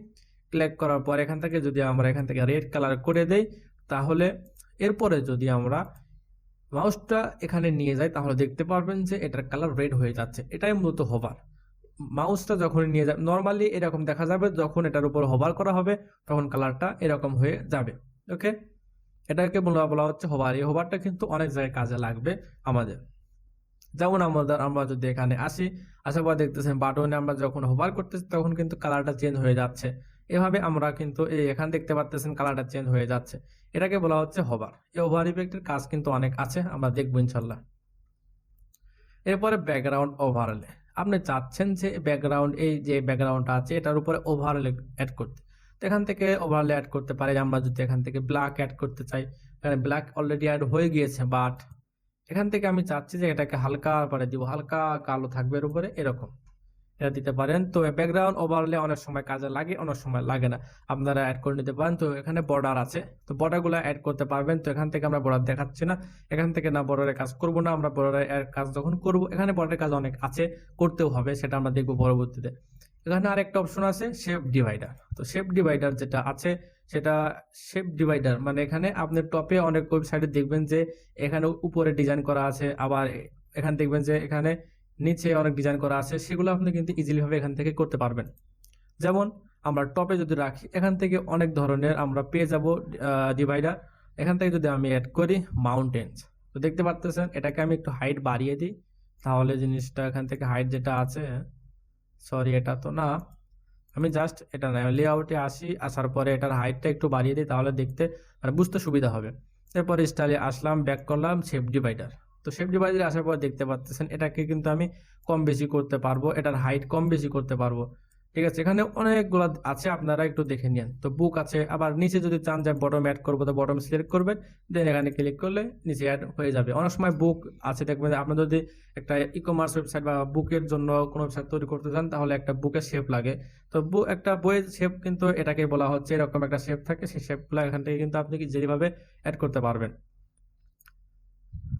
ক্লিক করার পর এখান থেকে যদি আমরা এখান থেকে রেড কালার করে দেই, তাহলে এরপরে যদি আমরা মাউসটা এখানে নিয়ে যাই তাহলে দেখতে পারবেন যে এটার কালার রেড হয়ে যাচ্ছে। এটাই মূলত হোভার। মাউসটা যখন নিয়ে যাবে নর্মালি এরকম দেখা যাবে, যখন এটার উপর হোভার করা হবে তখন কালারটা এরকম হয়ে যাবে। ওকে। এটাকে বলা হচ্ছে হোভার। এই হোভারটা কিন্তু অনেক জায়গায় কাজে লাগবে আমাদের। যেমন আমরা যদি এখানে আসি, আসার পর দেখতেছেন বাটনে আমরা যখন হোভার করতেছি তখন কিন্তু কালারটা চেঞ্জ হয়ে যাচ্ছে। এভাবে আমরা কিন্তু এখানে দেখতে পাচ্ছেন কালারটা চেঞ্জ হয়ে যাচ্ছে। এটাকে বলা হচ্ছে হোভার। এই হোভার ইফেক্টের কাজ কিন্তু অনেক আছে, আমরা দেখবো ইনশাল্লাহ। এরপরে ব্যাকগ্রাউন্ড ওভারলে, আপনি চাচ্ছেন যে ব্যাকগ্রাউন্ড এই যে ব্যাকগ্রাউন্ডটা আছে এটার উপরে ওভারলে অ্যাড করতে, তো এখান থেকে ওভারলে অ্যাড করতে পারি। আমরা যদি এখান থেকে ব্ল্যাক অ্যাড করতে চাই, এখানে ব্ল্যাক অলরেডি অ্যাড হয়ে গিয়েছে, বাট এখান থেকে আমি চাচ্ছি যে এটাকে হালকা করে দিব, হালকা কালো থাকবে এর উপরে, এরকম এটা দিতে পারেন। তো ব্যাকগ্রাউন্ড ওভারলে অনেক সময় কাজে লাগে, অনেক সময় লাগে না, আপনারা অ্যাড করে নিতে পারেন। তো এখানে বর্ডার আছে, তো বর্ডারগুলো অ্যাড করতে পারবেন। তো এখান থেকে আমরা বর্ডার দেখাচ্ছি না, এখান থেকে না বর্ডারের কাজ করব না, আমরা বর্ডারের কাজ যখন করব, এখানে বর্ডারের কাজ অনেক আছে, করতেও হবে, সেটা আমরা দেখবো পরবর্তীতে। এখানে আরেকটা অপশন আছে শেপ ডিভাইডার। তো শেপ ডিভাইডার যেটা আছে সেটা শেপ ডিভাইডার মানে এখানে আপনি টপে অনেক ওয়েবসাইটে দেখবেন যে এখানে উপরে ডিজাইন করা আছে, আবার এখানে দেখবেন যে এখানে নিচে অনেক ডিজাইন করা আছে, সেগুলো আপনি কিন্তু ইজিলি ভাবে এখান থেকে করতে পারবেন। যেমন আমরা টপে যদি রাখি, এখান থেকে অনেক ধরনের আমরা পেয়ে যাব ডিভাইডার। এখান থেকে যদি আমি অ্যাড করি মাউন্টেন্স, তো দেখতে পাচ্ছেন এটাকে আমি একটু হাইট বাড়িয়ে দিই, তাহলে জিনিসটা এখান থেকে হাইট যেটা আছে, সরি এটা তো না, আমি জাস্ট এটা না লেআউটে আসি, আসার পরে এটার হাইটটা একটু বাড়িয়ে দিই, তাহলে দেখতে মানে বুঝতে সুবিধা হবে। এরপরে স্টাইলে আসলাম, ব্যাক করলাম, শেপ ডিভাইডার। তো শেপ ডিভাইডারে আসার পর দেখতে পাচ্ছেন এটাকে কিন্তু আমি কম বেশি করতে পারবো, এটার হাইট কম বেশি করতে পারবো। ঠিক আছে। এখানে অনেকগুলো আছে, আপনারা একটু দেখে নিন। তো বুক আছে, আবার নিচে যদি চান যে বটম অ্যাড করবো তো বটম সিলেক্ট করবেন, দেন এখানে ক্লিক করলে নিচে অ্যাড হয়ে যাবে। অনেক সময় বুক আছে দেখবেন, আপনার যদি একটা ই কমার্স ওয়েবসাইট বা বুকের জন্য কোনো ওয়েবসাইট তৈরি করতে চান তাহলে একটা বুকের শেপ লাগে। তো একটা বইয়ের শেপ কিন্তু এটাকে বলা হচ্ছে, এরকম একটা শেপ থাকে, সেই শেপগুলো এখান থেকে কিন্তু আপনি যেভাবে অ্যাড করতে পারবেন।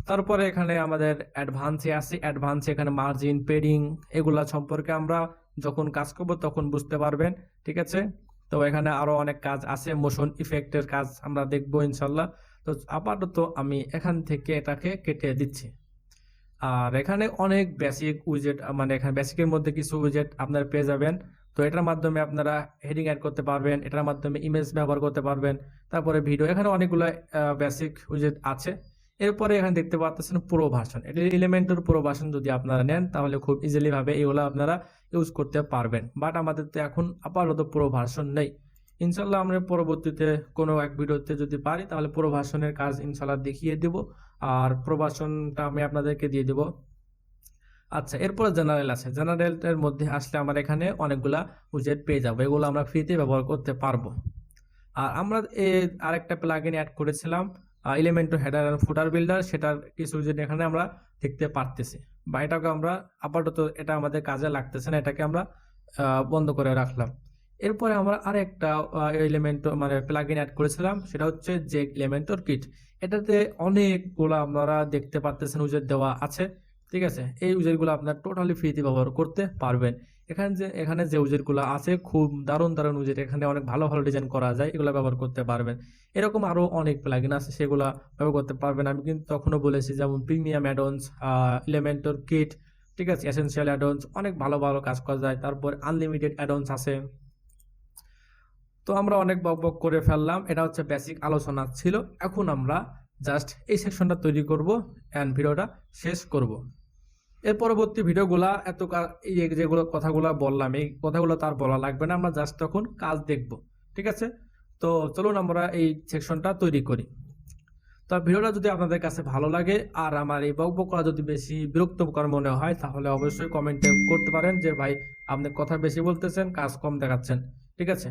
তারপরে এখানে আমাদের অ্যাডভান্সে আসি, অ্যাডভান্সে এখানে মার্জিন, পেডিং এগুলা সম্পর্কে আমরা যখন কাজ করব তখন বুঝতে পারবেন। ঠিক আছে। তো এখানে আরো অনেক কাজ আছে, মোশন ইফেক্টের কাজ আমরা দেখবো ইনশাল্লাহ। তো আপাতত আমি এখান থেকে এটাকে কেটে দিচ্ছি। আর এখানে অনেক বেসিক উইজেট মানে এখানে বেসিকের মধ্যে কিছু উইজেট আপনারা পেয়ে যাবেন। তো এটার মাধ্যমে আপনারা হেডিং অ্যাড করতে পারবেন, এটার মাধ্যমে ইমেজ ব্যবহার করতে পারবেন, তারপরে ভিডিও, এখানে অনেকগুলো বেসিক উইজেট আছে। এরপরে এখানে দেখতে পাচ্ছেন প্রো ভার্সন, এটা এলিমেন্টর প্রো ভার্সন যদি আপনারা নেন তাহলে খুব ইজিলি ভাবে এগুলো আপনারা ইউজ করতে পারবেন। বাট আমাদের তো এখন আপাতত প্রো ভার্সন নেই। ইনশাল্লাহ আমরা পরবর্তীতে কোনো এক ভিডিওতে যদি পারি তাহলে প্রো ভার্সনের কাজ ইনশাল্লাহ দেখিয়ে দেব, আর প্রো ভার্সনটা আমি আপনাদেরকে দিয়ে দেব। আচ্ছা, এরপর জেনারেল আছে। জেনারেলের মধ্যে আসলে আমরা এখানে অনেকগুলা উইজেট পেয়ে যাবো, এগুলো আমরা ফ্রিতে ব্যবহার করতে পারবো। আর আমরা আরেকটা প্লাগইন অ্যাড করেছিলাম Elementor header and footer builder, সেটার কিছু উইজেট এখানে আমরা দেখতে পারতেছি, বা এটাকে আমরা আপাতত এটা আমাদের কাজে লাগতেছে না, এটাকে আমরা বন্ধ করে রাখলাম। এরপরে আমরা আরেকটা এলিমেন্টর মানে প্লাগইন অ্যাড করেছিলাম, সেটা হচ্ছে যে এলিমেন্টর কিট। এটাতে অনেকগুলো আপনারা দেখতে পাচ্ছেন উইজেট দেওয়া আছে, ঠিক আছে। এই উইজেটগুলো আপনার টোটালি ফ্রিতে ব্যবহার করতে পারবেন। এখানে যে উইজেটগুলো আছে খুব দারুণ দারুণ উইজেট, এখানে অনেক ভালো ভালো ডিজাইন করা যায়, এগুলো ব্যবহার করতে পারবেন। এরকম আরো অনেক প্লাগইন আছে, সেগুলো ব্যবহার করতে পারবেন। আমি কিন্তু তখনও বলেছি যেমন প্রিমিয়াম অ্যাডঅনস, এলিমেন্টর কিট, ঠিক আছে, এসেনশিয়াল অ্যাডঅনস, অনেক ভালো ভালো কাজ করা যায়। তারপর আনলিমিটেড অ্যাডঅনস আছে। তো আমরা অনেক বক বক করে ফেললাম, এটা হচ্ছে বেসিক আলোচনা ছিল। এখন আমরা জাস্ট এই সেকশনটা তৈরি করব এন্ড ভিডিওটা শেষ করব। এর পরবর্তী ভিডিওগুলা এই যেগুলো কথাগুলো বললাম, এই কথাগুলো তার বলা লাগবে না, আমরা জাস্ট তখন কাজ দেখব, ঠিক আছে। তো চলুন আমরা এই সেকশনটা তৈরি করি। তো ভিডিওটা যদি আপনাদের কাছে ভালো লাগে আর আমার এই বক বক করা যদি বেশি বিরক্তকর মনে হয় তাহলে অবশ্যই কমেন্টে করতে পারেন যে ভাই আপনি কথা বেশি বলতেছেন, কাজ কম দেখাচ্ছেন, ঠিক আছে।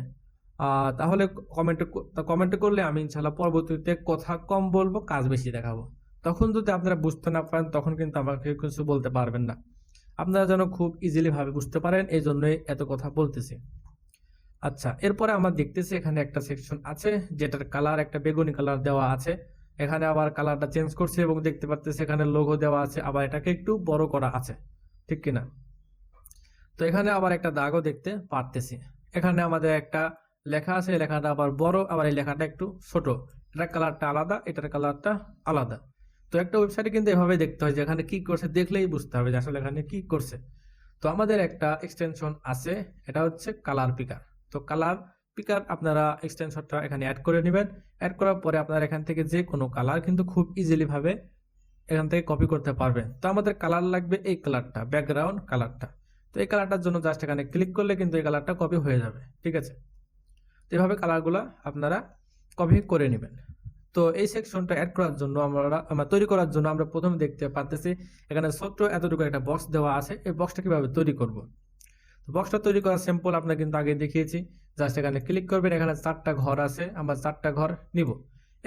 তাহলে কমেন্টে করলে আমি ইনশাল্লাহ পরবর্তীতে কথা কম বলবো, কাজ বেশি দেখাবো। তখন যদি আপনারা বুঝতে না পারেন তখন কিন্তু আমাকে কিছু বলতে পারবেন না। আপনারা যেন খুব ইজিলি ভাবে বুঝতে পারেন, এই জন্যই এত কথা বলতেছি। আচ্ছা, এরপরে আমরা দেখতেছি এখানে একটা সেকশন আছে যেটার কালার একটা বেগুনি কালার দেওয়া আছে। এখানে আবার কালারটা চেঞ্জ করছে এবং দেখতে পাচ্ছেন এখানে লোগো দেওয়া আছে, আবার এটাকে একটু বড় করা আছে, ঠিক কিনা। তো এখানে আবার একটা দাগও দেখতে পারতেছি। এখানে আমাদের একটা লেখা আছে, লেখাটা আবার বড়, আবার এই লেখাটা একটু ছোট। এটার কালারটা আলাদা, এটার কালারটা আলাদা। তো একটা ওয়েবসাইটে কিন্তু এভাবে দেখতে হয় যে এখানে কি করছে, দেখলেই বুঝতে হবে যে আসলে এখানে কি করছে। তো আমাদের একটা এক্সটেনশন আছে, এটা হচ্ছে কালার পিকার। তো কালার পিকার আপনারা এক্সটেনশনটা এখানে অ্যাড করে নেবেন। অ্যাড করার পরে আপনারা এখান থেকে যে কোনো কালার কিন্তু খুব ইজিলি ভাবে এখান থেকে কপি করতে পারবেন। তো আমাদের কালার লাগবে এই কালারটা, ব্যাকগ্রাউন্ড কালারটা। তো এই কালারটার জন্য জাস্ট এখানে ক্লিক করলে কিন্তু এই কালারটা কপি হয়ে যাবে, ঠিক আছে। তো এভাবে কালারগুলো আপনারা কপি করে নেবেন। তো এই সেকশনটা অ্যাড করার জন্য আমরা তৈরি করার জন্য আমরা প্রথমে দেখতে পাচ্ছি এখানে ছোট্ট এতটুকু একটা বক্স দেওয়া আছে। এই বক্সটা কিভাবে তৈরি করব। তো বক্সটা তৈরি করা সিম্পল, আপনারা কিন্তু আগে দেখিয়েছি। জাস্ট এখানে ক্লিক করবেন, এখানে 4টা ঘর আছে, আমরা 4টা ঘর নিব।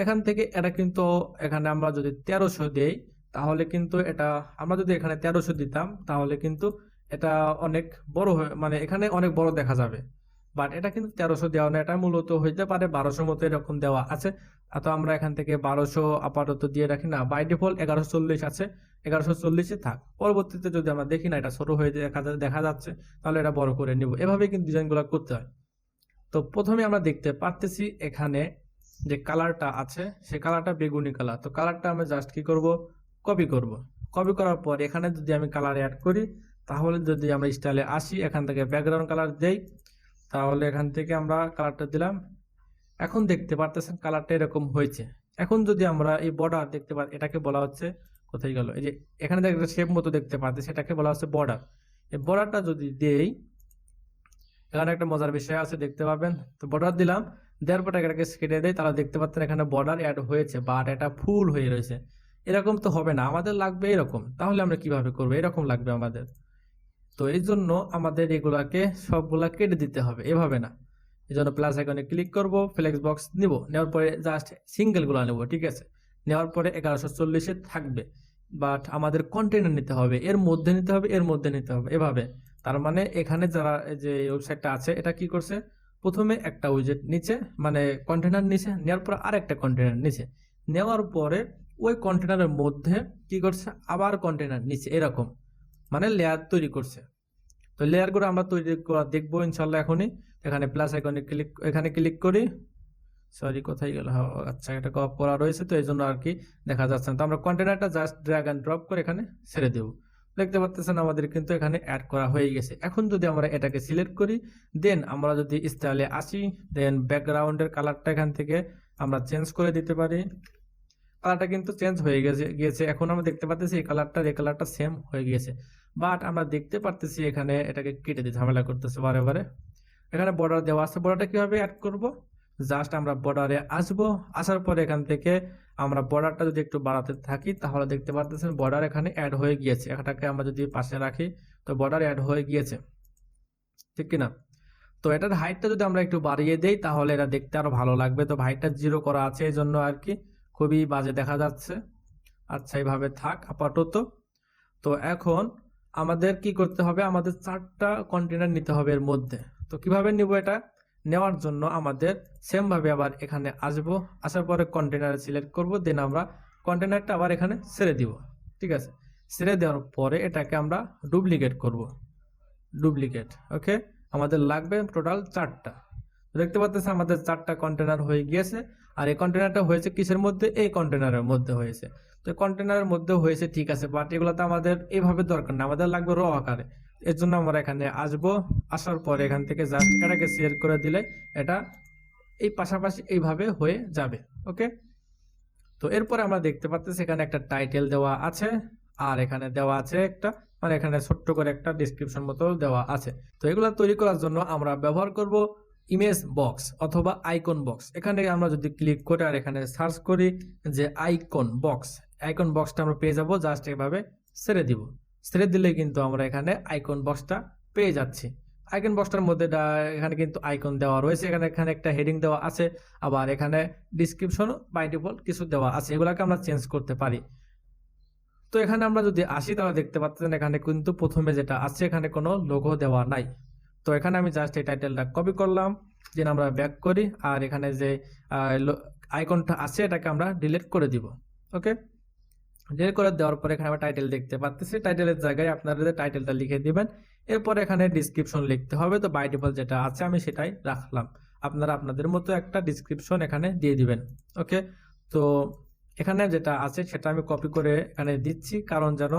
এখান থেকে এটা কিন্তু এখানে আমরা যদি 1300 দেই তাহলে কিন্তু এটা, আমরা যদি এখানে 1300 দিতাম তাহলে কিন্তু এটা অনেক বড় মানে এখানে অনেক বড় দেখা যাবে। বাট এটা কিন্তু 1300 দেওয়া না, এটা মূলত হইতে পারে 1200 মতো এরকম দেওয়া আছে। তো আমরা এখান থেকে 1200 আপাতত দিয়ে রাখি না, বাই ডিফল্ট 1140 আছে, 1140-এ থাক। পরবর্তীতে যদি আমরা দেখি না এটা ছোট হয়ে দেখা যাচ্ছে তাহলে এটা বড় করে নিব। এভাবে কিন্তু ডিজাইনগুলো করতে হয়। তো প্রথমে আমরা দেখতে পারতেছি এখানে যে কালারটা আছে সেই কালারটা বেগুনি কালার। তো কালারটা আমরা জাস্ট কি করব, কপি করব। কপি করার পর এখানে যদি আমি কালার অ্যাড করি তাহলে যদি আমরা স্টাইলে আসি, এখান থেকে ব্যাকগ্রাউন্ড কালার দেই, তাহলে এখান থেকে আমরা কালারটা দিলাম। এখন দেখতে পারতেছেন কালারটা এরকম হয়েছে। এখন যদি আমরা এই বর্ডার দেখতে পাই, এটাকে বলা হচ্ছে, কোথায় গেল, এই যে এখানে একটা শেপ মতো দেখতে পাচ্ছি, সেটাকে বলা হচ্ছে বর্ডার। এই বর্ডারটা যদি দেই, এখানে একটা মজার বিষয় আছে দেখতে পাবেন। তো বর্ডার দিলাম, দেওয়ার পর এটাকে কেটে দেয়, তাহলে দেখতে পাচ্ছেন এখানে বর্ডার অ্যাড হয়েছে, বাট এটা ফুল হয়ে রয়েছে। এরকম তো হবে না, আমাদের লাগবে এরকম। তাহলে আমরা কিভাবে করবো, এরকম লাগবে আমাদের। তো এই জন্য আমাদের এগুলাকে সবগুলা কেটে দিতে হবে, এভাবে না। এই জন্য প্লাস আইকনে ক্লিক করব, ফ্লেক্স বক্স নিব, নেওয়ার পরে জাস্ট সিঙ্গেল গুলা নেবো, ঠিক আছে। নেওয়ার পরে 1140-এ থাকবে, বাট আমাদের কন্টেনার নিতে হবে, এর মধ্যে নিতে হবে, এর মধ্যে নিতে হবে, এভাবে। তার মানে এখানে যারা যে ওয়েবসাইটটা আছে এটা কি করছে, প্রথমে একটা উইজেট নিচে মানে কন্টেনার নিচে, নেওয়ার পর আরেকটা কন্টেনার নিচে, নেওয়ার পরে ওই কন্টেনারের মধ্যে কি করছে, আবার কন্টেনার নিচে, এরকম মানে লেয়ার তৈরি করছে। তো লেয়ারগুলো আমরা তৈরি করা দেখবো ইনশাল্লাহ এখনই। এখানে প্লাস আইকনে এখানে ক্লিক করি, সরি কোথায় গেল, আচ্ছা এটা করা রয়েছে তো এই জন্য আর কি দেখা যাচ্ছে না। তো আমরা কন্টেনারটা জাস্ট ড্র্যাগ এন্ড ড্রপ করে এখানে ছেড়ে দেব। দেখতে পাচ্ছেন আমাদের কিন্তু এখানে অ্যাড করা হয়ে গেছে। এখন যদি আমরা এটাকে সিলেক্ট করি, দেন আমরা যদি স্টাইলে আসি, দেন ব্যাকগ্রাউন্ডের কালারটা এখান থেকে আমরা চেঞ্জ করে দিতে পারি। কালারটা কিন্তু চেঞ্জ হয়ে গিয়েছে। এখন আমরা দেখতে পাচ্ছি এই কালারটা সেম হয়ে গিয়েছে, বাট আমরা দেখতে পারতেছি এখানে এটাকে কেটে দিয়ে ঝামেলা করতেছে বারে বারে। এখানে বর্ডার দেওয়া আছে, বর্ডারটা কিভাবে অ্যাড করব? জাস্ট আমরা বর্ডারে আসবো, আসার পরে এখান থেকে আমরা বর্ডারটা যদি একটু বাড়াতে থাকি তাহলে দেখতে পাচ্ছেন বর্ডার এখানে অ্যাড হয়ে গিয়েছে। এটাকে আমরা যদি পাশে রাখি তো বর্ডার অ্যাড হয়ে গিয়েছে, ঠিক কিনা? তো এটার হাইটটা যদি আমরা একটু বাড়িয়ে দেই তাহলে এটা দেখতে আরো ভালো লাগবে। তো হাইটটা 0 করা আছে এই জন্য আর কি খুবই বাজে দেখা যাচ্ছে। আচ্ছা, এইভাবে থাক আপাতত। তো এখন আমাদের কি করতে হবে? আমাদের 4টা কন্টেনার নিতে হবে এর মধ্যে। তো কিভাবে নিব? এটা নেওয়ার জন্য আমাদের সেম ভাবে আবার এখানে আসবো, আসার পরে কন্টেনার সিলেক্ট করব, দেন আমরা কন্টেনারটা আবার এখানে ছেড়ে দিব। ঠিক আছে, ছেড়ে দেওয়ার পরে এটাকে আমরা ডুপ্লিকেট করব, ডুপ্লিকেট। ওকে, আমাদের লাগবে টোটাল 4টা। দেখতে পাচ্ছেন আমাদের 4টা কন্টেনার হয়ে গিয়েছে। আর এই কন্টেনারটা হয়েছে কিসের মধ্যে? এই কন্টেনারের মধ্যে হয়েছে। তো কন্টেনারের মধ্যে হয়েছে, ঠিক আছে, বাট এগুলো তো আমাদের এইভাবে দরকার না, আমাদের লাগবে র আকারে। এর জন্য আমরা এখানে আসবো, আসার পরে এখান থেকে জাস্ট এটাকে শেয়ার করে দিলে এটা এই পাশাপাশি এইভাবে হয়ে যাবে। ওকে, তো এরপরে আমরা দেখতে পাচ্ছি এখানে একটা টাইটেল দেওয়া আছে, আর এখানে দেওয়া আছে একটা মানে এখানে ছোট্ট করে একটা ডেসক্রিপশন মতো দেওয়া আছে। তো এগুলো তৈরি করার জন্য আমরা ব্যবহার করব ইমেজ বক্স অথবা আইকন বক্স। এখানে আমরা যদি ক্লিক করে আর এখানে সার্চ করি যে আইকন বক্সটা আমরা পেয়ে যাব। জাস্ট এভাবে ছেড়ে দিব, ছেড়ে দিলে কিন্তু আমরা এখানে আইকন বক্সটা পেয়ে যাচ্ছি। আইকন বক্সটার মধ্যে এখানে কিন্তু আইকন দেওয়া রয়েছে, এখানে একটা হেডিং দেওয়া আছে, আবার এখানে ডিসক্রিপশন বাই ডিফল্ট কিছু দেওয়া আছে, এগুলাকে আমরা চেঞ্জ করতে পারি। তো এখানে আমরা যদি আসি তাহলে দেখতে পাচ্ছেন এখানে কিন্তু প্রথমে যেটা আছে এখানে কোনো লোগো দেওয়া নাই। তো এখানে আমি জাস্ট এই টাইটেলটা কপি করলাম, দেন আমরা ব্যাক করি, আর এখানে যে আইকনটা আছে এটাকে আমরা ডিলিট করে দিব। ওকে, ডিলিট করে দেওয়ার পরে এখানে আমরা টাইটেল দেখতে পাচ্ছি, টাইটেলের জায়গায় আপনারা টাইটেলটা লিখে দিবেন। এরপর এখানে ডিসক্রিপশন লিখতে হবে। তো বাই ডিফল্ট যেটা আছে আমি সেটাই রাখলাম, আপনারা আপনাদের মতো একটা ডিসক্রিপশন এখানে দিয়ে দিবেন। ওকে, তো এখানে যেটা আছে সেটা আমি কপি করে এখানে দিচ্ছি, কারণ যেন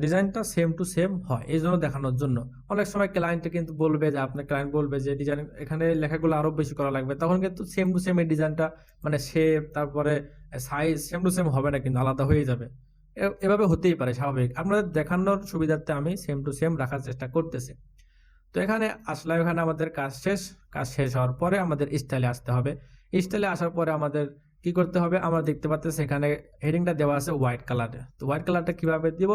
ডিজাইনটা সেম টু সেম হয়, এই জন্য দেখানোর জন্য। অনেক সময় ক্লায়েন্টে কিন্তু বলবে যে আপনার ক্লায়েন্ট বলবে যে ডিজাইন এখানে লেখাগুলো আরো বেশি করা লাগবে, তখন কিন্তু সেম টু সেম এই ডিজাইনটা মানে শেপ তারপরে সাইজ সেম টু সেম হবে না, কিন্তু আলাদা হয়ে যাবে। এভাবে হতেই পারে, স্বাভাবিক। আপনাদের দেখানোর সুবিধার্থে আমি সেম টু সেম রাখার চেষ্টা করতেছি। তো এখানে আসলে এখানে আমাদের কাজ শেষ হওয়ার পরে আমাদের স্টাইলে আসতে হবে। স্টাইলে আসার পরে আমাদের কি করতে হবে? আমরা দেখতে পাচ্ছি এখানে হেডিংটা দেওয়া আছে হোয়াইট কালারে। তো হোয়াইট কালারটা কিভাবে দিব?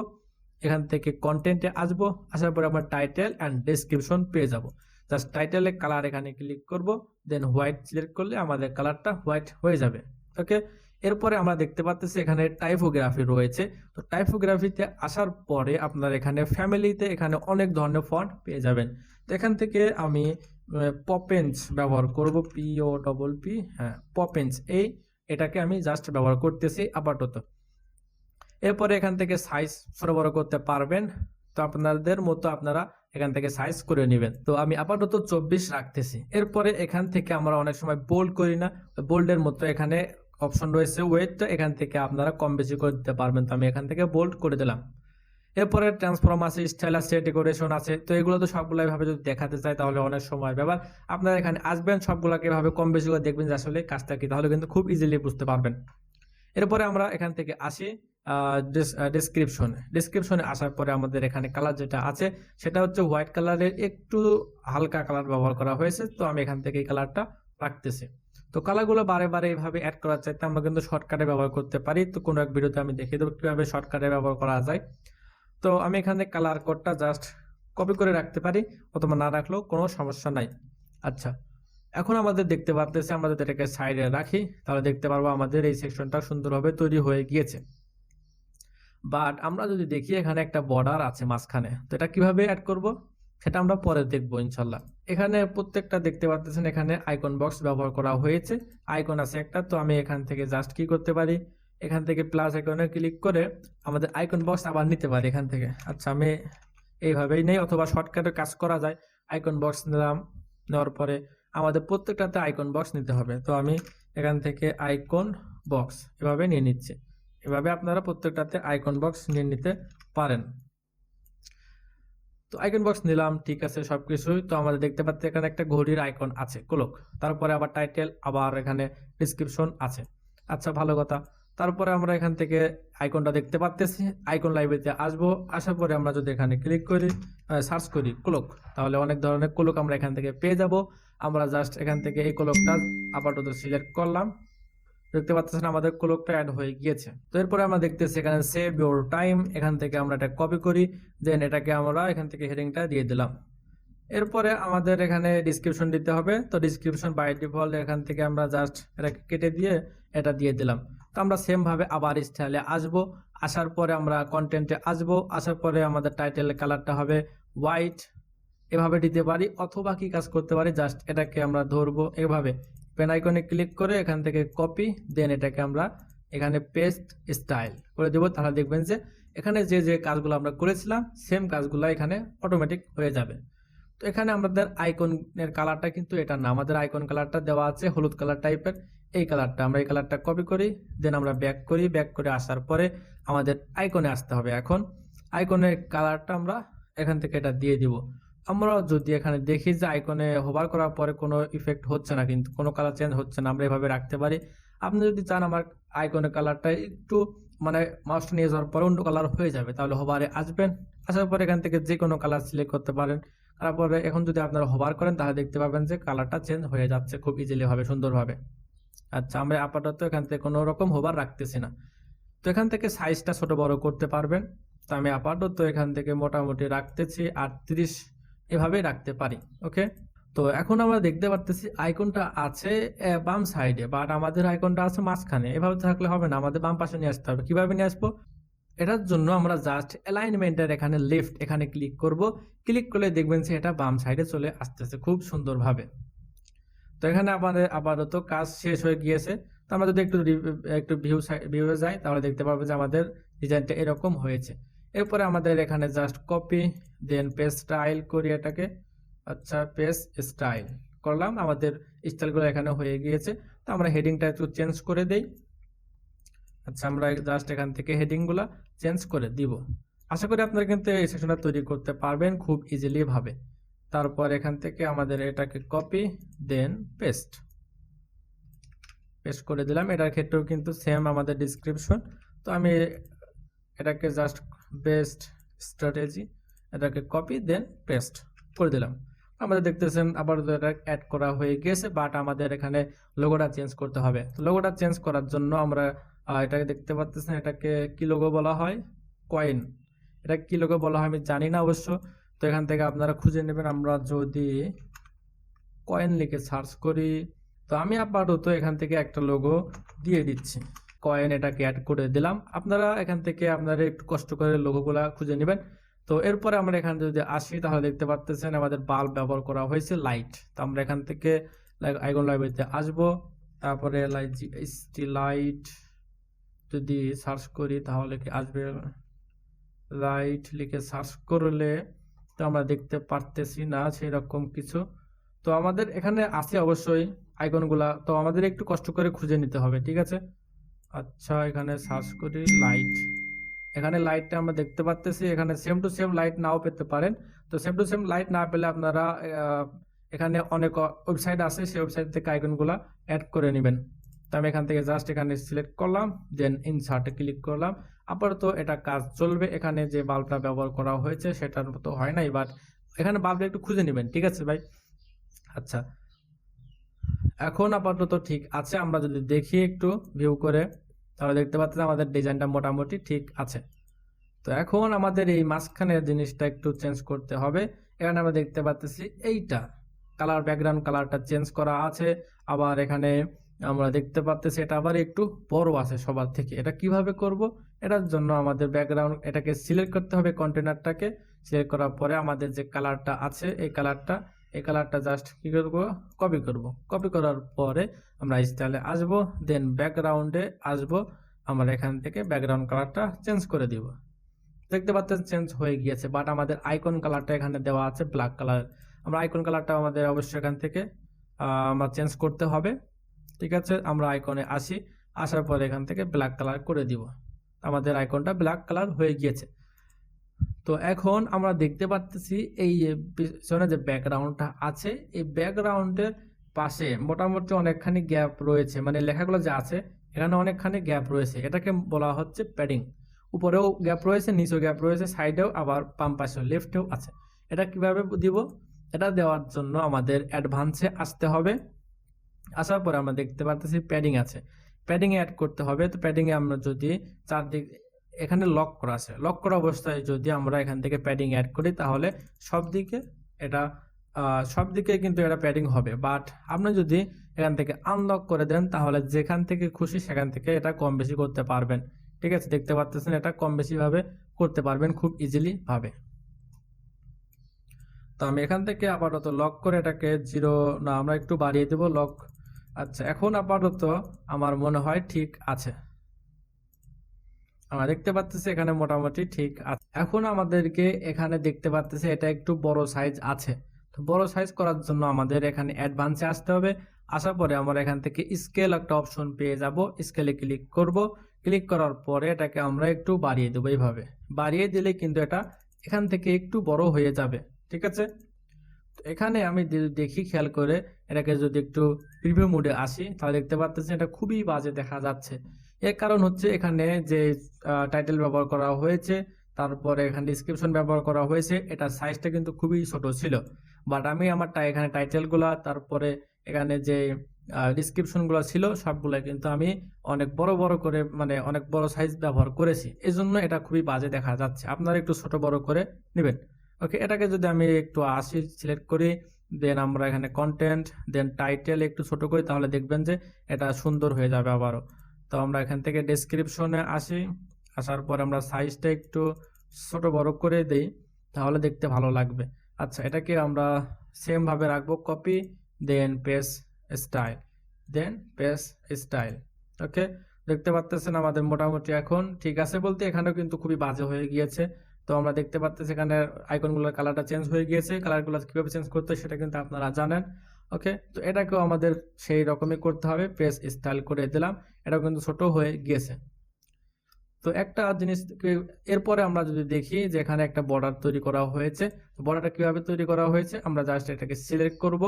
এখান থেকে কন্টেন্টে আসবো, আসার পরে আমরা টাইটেল অ্যান্ড ডেসক্রিপশন পেয়ে যাব। জাস্ট টাইটেলের কালার এখানে ক্লিক করব, দেন হোয়াইট সিলেক্ট করলে আমাদের কালারটা হোয়াইট হয়ে যাবে। ওকে, এরপরে আমরা দেখতে পাচ্ছি এখানে টাইপোগ্রাফি রয়েছে। তো টাইপোগ্রাফিতে আসার পরে আপনার এখানে ফ্যামিলিতে এখানে অনেক ধরনের ফন্ট পেয়ে যাবেন। তো এখান থেকে আমি পপেন্স ব্যবহার করব, POPP, হ্যাঁ পপেন্স, এটাকে আমি জাস্ট ব্যবহার করতেছি আপাতত। এরপরে এখান থেকে সাইজ ছোট বড় করতে পারবেন, তো আপনাদের মতো আপনারা এখান থেকে সাইজ করে নেবেন। তো আমি আপাতত 24 রাখতেছি। এরপরে এখান থেকে আমরা অনেক সময় বোল্ড করি না, বোল্ডের মতো এখানে অপশন রয়েছে ওয়েটটা, এখান থেকে আপনারা কম বেশি করে দিতে পারবেন। তো আমি এখান থেকে বোল্ড করে দিলাম। এরপরে ট্রান্সফর্ম আছে, স্টাইল আছে, ডেকোরেশন আছে। তো এগুলো তো সবগুলো ভাবে যদি দেখাতে চাই তাহলে অনেক সময় ব্যাপার। আপনারা এখানে আসবেন, সবগুলোকে ভাবে কম বেশি করে দেখবেন যে আসলে কাজটা কি, তাহলে কিন্তু খুব ইজিলি বুঝতে পারবেন। এরপরে আমরা এখান থেকে আসি ডেসক্রিপশনে আসার পরে আমাদের এখানে কালার যেটা আছে সেটা হচ্ছে হোয়াইট কালারের একটু হালকা কালার ব্যবহার করা হয়েছে। তো আমি এখান থেকে এই কালারটা রাখতেছি। তো কালারগুলো বারে বারে এইভাবে অ্যাড করার চাইতে আমরা কিন্তু শর্টকাটে ব্যবহার করতে পারি। তো কোনো এক ভিডিওতে আমি দেখিয়ে দেবো কিভাবে শর্টকাটে ব্যবহার করা যায়। তো আমি এখানে কালার কোডটা জাস্ট কপি করে রাখতে পারি, অথবা না রাখলেও কোনো সমস্যা নাই। আচ্ছা, এখন আমাদের দেখতে পারতেছি, আমাদের এটাকে সাইডে রাখি, তাহলে দেখতে পারবো আমাদের এই সেকশনটা সুন্দরভাবে তৈরি হয়ে গিয়েছে। বাট আমরা যদি দেখি এখানে একটা বর্ডার আছে মাঝখানে, তো এটা কিভাবে অ্যাড করব সেটা আমরা পরে দেখবো ইনশাল্লাহ। এখানে প্রত্যেকটা দেখতে পাচ্ছেন এখানে আইকন বক্স ব্যবহার করা হয়েছে, আইকন আছে একটা। তো আমি এখান থেকে জাস্ট কি করতে পারি, এখান থেকে প্লাস আইকনে ক্লিক করে আমাদের আইকন বক্স আবার নিতে পারি এখান থেকে। আচ্ছা, আমি এইভাবেই নেই, অথবা শর্টকাটে কাজ করা যায়। আইকন বক্স নিলাম, নেওয়ার পরে আমাদের প্রত্যেকটাতে আইকন বক্স নিতে হবে। তো আমি এখান থেকে আইকন বক্স এভাবে নিয়ে নিচ্ছি। এভাবে আপনারা প্রত্যেকটাতে আইকন বক্স নিয়ে নিতে পারেন। তো আইকন বক্স নিলাম, ঠিক আছে সবকিছুই। তো আমাদের দেখতে পাচ্ছি এখানে একটা ঘড়ির আইকন আছে, ক্লক, তারপরে আবার টাইটেল, আবার এখানে ডিসক্রিপশন আছে। আচ্ছা, ভালো কথা। তারপরে আমরা এখান থেকে আইকনটা দেখতে পাচ্তেছি, আইকন লাইব্রেরিতে আসবো, আসার পরে আমরা যদি এখানে ক্লিক করি, সার্চ করি ক্লোক, তাহলে অনেক ধরনের ক্লোক আমরা এখান থেকে পেয়ে যাব। আমরা জাস্ট এখান থেকে এই ক্লোকটা আপাতত সিলেক্ট করলাম, দেখতে পাচ্ছেন আমাদের ক্লোকটা অ্যাড হয়ে গিয়েছে। তো এরপরে আমরা দেখতেছি এখানে সেভ ইউর টাইম, এখান থেকে আমরা এটা কপি করি, দেন এটাকে আমরা এখান থেকে হেডিংটা দিয়ে দিলাম। এরপরে আমাদের এখানে ডিসক্রিপশন দিতে হবে, তো ডিসক্রিপশন বাই ডিফল্ট এখান থেকে আমরা জাস্ট এটাকে কেটে দিয়ে এটা দিয়ে দিলাম। তো আমরা সেম ভাবে আবার স্টাইলে আসবো, আসার পরে আমরা কন্টেন্টে আসবো, আসার পরে আমাদের টাইটেল কালারটা হবে হোয়াইট, এভাবে দিতে পারি, অথবা কি কাজ করতে পারি, জাস্ট এটাকে আমরা ধরবো এভাবে, পেন আইকনে ক্লিক করে এখান থেকে কপি, দেন এটাকে আমরা এখানে পেস্ট স্টাইল করে দেবো। তাহলে দেখবেন যে এখানে যে যে কাজগুলো আমরা করেছিলাম সেম কাজগুলো এখানে অটোমেটিক হয়ে যাবে। তো এখানে আমাদের আইকনের কালারটা কিন্তু এটা না, আমাদের আইকন কালারটা দেওয়া আছে হলুদ কালার টাইপের, এই কালারটা আমরা এই কালারটা কপি করি, দেন আমরা ব্যাক করি, ব্যাক করে আসার পরে আমাদের আইকনে আসতে হবে। এখন আইকনের কালারটা আমরা এখান থেকে এটা দিয়ে দিব। আমরা যদি এখানে দেখি যে আইকনে হোভার করার পরে কোনো ইফেক্ট হচ্ছে না, কিন্তু কোনো কালার চেঞ্জ হচ্ছে না, আমরা এভাবে রাখতে পারি। আপনি যদি চান আমার আইকনের কালারটা একটু মানে মাউসটা নিয়ে যাওয়ার পরে অন্য কালার হয়ে যাবে, তাহলে হোভারে আসবেন, আসার পরে এখান থেকে যে কোনো কালার সিলেক্ট করতে পারেন। তারপরে এখন যদি আপনারা হোভার করেন তাহলে দেখতে পাবেন যে কালারটা চেঞ্জ হয়ে যাচ্ছে খুব ইজিলি ভাবে, সুন্দরভাবে। আচ্ছা, আমরা আপাতত এখান থেকে কোনো রকম হোভার রাখতেছি না। তো এখান থেকে সাইজটা ছোট বড় করতে পারবেন, তো আমি আপাতত এখান থেকে মোটামুটি রাখতেছি 38, এভাবেই রাখতে পারি। ওকে, তো এখন আমরা দেখতে পারতেছি আইকনটা আছে বাম সাইডে, বাট আমাদের আইকনটা আছে মাঝখানে। এভাবে থাকলে হবে না, আমাদের বাম পাশে নিয়ে আসতে হবে। কিভাবে নিয়ে আসবো? এটার জন্য আমরা জাস্ট অ্যালাইনমেন্টের এখানে লেফট এখানে ক্লিক করব, ক্লিক করলে দেখবেন যে এটা বাম সাইডে চলে আসতেছে খুব সুন্দরভাবে। তো এখানে আমাদের আপাতত কাজ শেষ হয়ে গিয়েছে। তো আমরা যদি একটু ভিউয়ে যাই তাহলে দেখতে পাবো যে আমাদের ডিজাইনটা এরকম হয়েছে। এরপরে আমাদের এখানে জাস্ট কপি, দেন পেস্ট স্টাইল করি এটাকে। আচ্ছা, পেস্ট স্টাইল করলাম, আমাদের স্টাইলগুলো এখানে হয়ে গিয়েছে। তো আমরা হেডিংটা একটু চেঞ্জ করে দেই। আচ্ছা, আমরা জাস্ট এখান থেকে হেডিংগুলো চেঞ্জ করে দিব। আশা করি আপনারা কিন্তু এই সেকশনটা তৈরি করতে পারবেন খুব ইজিলি ভাবে। তারপর এখান থেকে আমাদের এটাকে কপি, দেন পেস্ট করে দিলাম। এটার ক্ষেত্রেও কিন্তু সেম আমাদের ডিসক্রিপশন। তো আমি এটাকে জাস্ট বেস্ট স্ট্র্যাটেজি, এটাকে কপি দেন পেস্ট করে দিলাম। আমাদের দেখতেছেন আবার এটা অ্যাড করা হয়ে গেছে, বাট আমাদের এখানে লোগোটা চেঞ্জ করতে হবে। তো লোগোটা চেঞ্জ করার জন্য আমরা এটাকে দেখতে পাচ্ছেন, এটাকে কি লোগো বলা হয়? কয়েন। এটা কি লোগো বলা হয় আমি জানি না অবশ্য, তো এখান থেকে আপনারা খুঁজে নেবেন। আমরা যদি কয়েন লিখে সার্চ করি, তো আমি আপাতত এখান থেকে একটা লোগো দিয়ে দিচ্ছি, কয়েন, এটাকে অ্যাড করে দিলাম। আপনারা এখান থেকে আপনারা একটু কষ্ট করে লোগোগুলা খুঁজে নেবেন। তো এরপরে আমরা এখানে যদি আসি তাহলে দেখতে পাচ্ছেন আমাদের বাল্ব ব্যবহার করা হয়েছে লাইট। তো আমরা এখান থেকে আইকন লাইব্রেরিতে আসবো, তারপরে লাইট যদি সার্চ করি তাহলে কি আসবে? লাইট লিখে সার্চ করলে তো আমরা দেখতে পারতেছি না সেরকম কিছু। তো আমাদের এখানে আছে অবশ্যই আইকনগুলা, তো আমাদের একটু কষ্ট করে খুঁজে নিতে হবে, ঠিক আছে? আচ্ছা, এখানে সার্চ করি লাইট, এখানে লাইটটা আমরা দেখতে পাচ্তেছি। এখানে সেম টু সেম লাইট নাও পেতে পারেন। তো সেম টু সেম লাইট না পেলে আপনারা এখানে অনেক ওয়েবসাইট আছে, সেই ওয়েবসাইট থেকে আইকনগুলা অ্যাড করে নেবেন। তো আমি এখান থেকে জাস্ট এখানে সিলেক্ট করলাম, দেন ইনসার্টে ক্লিক করলাম। আপাতত এটা কাজ চলবে। এখানে যে বাল্বটা ব্যবহার করা হয়েছে সেটার মতো হয় নাই, বাট এখানে বাল্বটা একটু খুঁজে নেবেন, ঠিক আছে ভাই? আচ্ছা, এখন আপাতত ঠিক আছে। আমরা যদি দেখি একটু ভিউ করে তাহলে দেখতে পাচ্ছি আমাদের ডিজাইনটা মোটামুটি ঠিক আছে। তো এখন আমাদের এই মাঝখানের জিনিসটা একটু চেঞ্জ করতে হবে। এখানে আমরা দেখতে পাচ্ছি এইটা কালার, ব্যাকগ্রাউন্ড কালারটা চেঞ্জ করা আছে। আবার এখানে আমরা দেখতে পাচ্ছি এটা আবার একটু বড় আছে সবার থেকে। এটা কিভাবে করব? এটার জন্য আমাদের ব্যাকগ্রাউন্ড এটাকে সিলেক্ট করতে হবে, কন্টেনারটাকে সিলেক্ট করার পরে আমাদের যে কালারটা আছে এই কালারটা জাস্ট কি করব? কপি করব। কপি করার পরে আমরা স্টাইলে আসব, দেন ব্যাকগ্রাউন্ডে আসব, আমরা এখান থেকে ব্যাকগ্রাউন্ড কালারটা চেঞ্জ করে দিব। দেখতে পাচ্ছেন চেঞ্জ হয়ে গিয়েছে, বাট আমাদের আইকন কালারটা এখানে দেওয়া আছে ব্ল্যাক কালার। আমরা আইকন কালারটা আমাদের অবশ্যই এখান থেকে আমরা চেঞ্জ করতে হবে, ঠিক আছে? আমরা আইকনে আসি, আসার পরে এখান থেকে ব্ল্যাক কালার করে দিব। আমাদের আইকনটা ব্ল্যাক কালার হয়ে গিয়েছে। তো এখন আমরা দেখতে পাচ্ছি এই পিছনে যে ব্যাকগ্রাউন্ডটা আছে এই ব্যাকগ্রাউন্ডের পাশে মোটামুটি অনেকখানি গ্যাপ রয়েছে, মানে লেখাগুলো যা আছে এখানে অনেকখানি গ্যাপ রয়েছে, এটাকে বলা হচ্ছে প্যাডিং। উপরেও গ্যাপ রয়েছে, নিচেও গ্যাপ রয়েছে, সাইডেও আবার বাম পাশেও লেফটেও আছে। এটা কিভাবে দিব? এটা দেওয়ার জন্য আমাদের অ্যাডভান্সে আসতে হবে। আসার পরে আমরা দেখতে পারতেছি প্যাডিং আছে, প্যাডিং এ অ্যাড করতে হবে। তো প্যাডিং এ আমরা যদি চারদিক এখানে লক করা আছে, লক করা অবস্থায় যদি আমরা এখান থেকে প্যাডিং অ্যাড করি তাহলে সব দিকে এটা সব দিকে কিন্তু এটা প্যাডিং হবে। বাট আপনি যদি এখান থেকে আনলক করে দেন তাহলে যেখান থেকে খুশি সেখান থেকে এটা কম বেশি করতে পারবেন। ঠিক আছে, দেখতে পাচ্ছেন এটা কম বেশি ভাবে করতে পারবেন খুব ইজিলি ভাবে। তো আমি এখান থেকে আপাতত লক করে এটাকে 0 না, আমরা একটু বাড়িয়ে দেব লক। আচ্ছা, এখন আপাতত আমার মনে হয় ঠিক আছে, আমরা দেখতে পাচ্ছি এখানে মোটামুটি ঠিক আছে। এখন আমাদেরকে এখানে দেখতে পাচ্ছি এটা একটু বড় সাইজ আছে। তো বড় সাইজ করার জন্য আমাদের এখানে অ্যাডভান্সে আসতে হবে। আসার পরে আমরা এখান থেকে স্কেল একটা অপশন পেয়ে যাব, স্কেলে ক্লিক করব। ক্লিক করার পরে এটাকে আমরা একটু বাড়িয়ে দেবো। এইভাবে বাড়িয়ে দিলে কিন্তু এটা এখান থেকে একটু বড় হয়ে যাবে। ঠিক আছে, তো এখানে আমি দেখি খেয়াল করে এটাকে যদি একটু প্রিভিউ মোডে আসি তাহলে দেখতে পাচ্ছেন এটা খুবই বাজে দেখা যাচ্ছে। এর কারণ হচ্ছে এখানে যে টাইটেল ব্যবহার করা হয়েছে, তারপরে এখানে ডিসক্রিপশন ব্যবহার করা হয়েছে, এটা সাইজটা কিন্তু খুবই ছোট ছিল। বাট আমি আমারটা এখানে টাইটেলগুলা, তারপরে এখানে যে ডিসক্রিপশনগুলো ছিল সবগুলা কিন্তু আমি অনেক বড় বড় করে, মানে অনেক বড় সাইজ ব্যবহার করেছি, এই জন্য এটা খুবই বাজে দেখা যাচ্ছে। আপনারা একটু ছোট বড় করে নেবেন। ওকে, এটাকে যদি আমি একটু 80 সিলেক্ট করি, দেন আমরা এখানে কন্টেন্ট, দেন টাইটেল একটু ছোট করি, তাহলে দেখবেন যে এটা সুন্দর হয়ে যাবে আবারও। তো আমরা এখান থেকে ডেসক্রিপশনে আসি, আসার পর আমরা সাইজটা একটু ছোট বড় করে দেই, তাহলে দেখতে ভালো লাগবে। আচ্ছা, এটাকে আমরা সেম ভাবে রাখবো, কপি, দেন পেস্ট স্টাইল, দেন পেস্ট স্টাইল। ওকে, দেখতে পাচ্ছেন আমাদের মোটামুটি এখন ঠিক আছে, বলতে এখানেও কিন্তু খুবই বাজে হয়ে গিয়েছে। তো আমরা দেখতে পাচ্ছি এখানে আইকনগুলোর কালারটা চেঞ্জ হয়ে গিয়েছে, কালারগুলো কিভাবে চেঞ্জ করতে হয় সেটা কিন্তু আপনারা জানেন। ওকে, তো এটাকেও আমাদের সেই রকমই করতে হবে, পেজ স্টাইল করে দিলাম, এটাও কিন্তু ছোট হয়ে গিয়েছে। তো একটা জিনিস এরপরে আমরা যদি দেখি যে এখানে একটা বর্ডার তৈরি করা হয়েছে, বর্ডারটা কিভাবে তৈরি করা হয়েছে, আমরা জাস্ট এটাকে সিলেক্ট করব,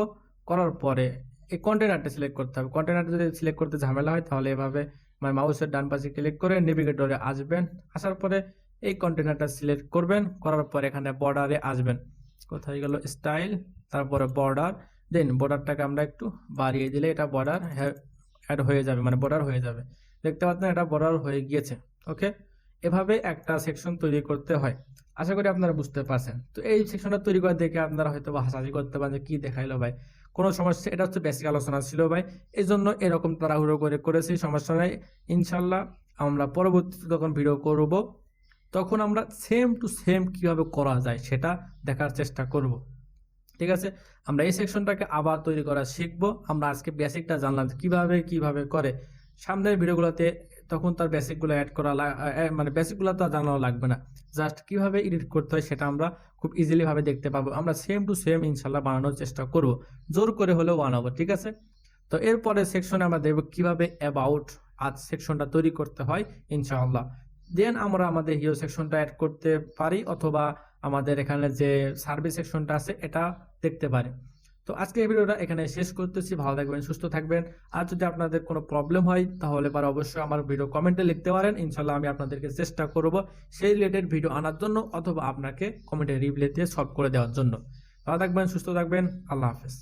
করার পরে এই কন্টেনারটা সিলেক্ট করতে হবে। কন্টেনারটা যদি সিলেক্ট করতে ঝামেলা হয় তাহলে এভাবে মাউসের ডান পাশে ক্লিক করে নেভিগেটরে আসবেন, আসার পরে এই কন্টেনারটা সিলেক্ট করবেন, করার পর এখানে বর্ডারে আসবেন, কোথায় গেল স্টাইল, তারপরে বর্ডার, দেন বর্ডারটাকে আমরা একটু বাড়িয়ে দিলে এটা বর্ডার অ্যাড হয়ে যাবে, মানে বর্ডার হয়ে যাবে। দেখতে পাচ্ছেন এটা বর্ডার হয়ে গিয়েছে। ওকে, এভাবে একটা সেকশন তৈরি করতে হয়। আশা করি আপনারা বুঝতে পারছেন। তো এই সেকশনটা তৈরি করে দেখে আপনারা হয়তো হাসাহাসি করতে পারেন যে কি দেখাইলো ভাই, কোনো সমস্যা, এটা হচ্ছে বেসিক আলোচনা ছিল ভাই, এই জন্য এরকম তাড়াহুড়ো করে করেছি, সমস্যা নাই। ইনশাল্লাহ আমরা পরবর্তীতে যখন ভিডিও করব তখন আমরা সেম টু সেম কিভাবে করা যায় সেটা দেখার চেষ্টা করব। ঠিক আছে, আমরা এই সেকশনটাকে আবার তৈরি করা শিখবো। আমরা আজকে বেসিকটা জানলাম কিভাবে করে, সামনের ভিডিওগুলোতে তখন তার বেসিকগুলো অ্যাড করা মানে বেসিকগুলো তো জানানো লাগবে না, জাস্ট কিভাবে এডিট করতে হয় সেটা আমরা খুব ইজিলি ভাবে দেখতে পাবো। আমরা সেম টু সেম ইনশাল্লাহ বানানোর চেষ্টা করব, জোর করে হলেও বানাবো। ঠিক আছে, তো এরপরে সেকশনে আমরা দেখব কিভাবে অ্যাবাউট আজ সেকশনটা তৈরি করতে হয় ইনশাআল্লাহ। দেন আমরা আমাদের হিরো সেকশনটা অ্যাড করতে পারি, অথবা আমাদের এখানে যে সার্ভিস সেকশনটা আছে এটা দেখতে পারি। তো আজকে এই ভিডিওটা এখানে শেষ করতেছি, ভালো থাকবেন, সুস্থ থাকবেন। আর যদি আপনাদের কোনো প্রবলেম হয় তাহলে অবশ্যই আমার ভিডিও কমেন্টে লিখতে পারেন, ইনশাল্লাহ আমি আপনাদেরকে চেষ্টা করব সেই রিলেটেড ভিডিও আনার জন্য, অথবা আপনাকে কমেন্টে রিপ্লাই দিয়ে সলভ করে দেওয়ার জন্য। ভালো থাকবেন, সুস্থ থাকবেন, আল্লাহ হাফেজ।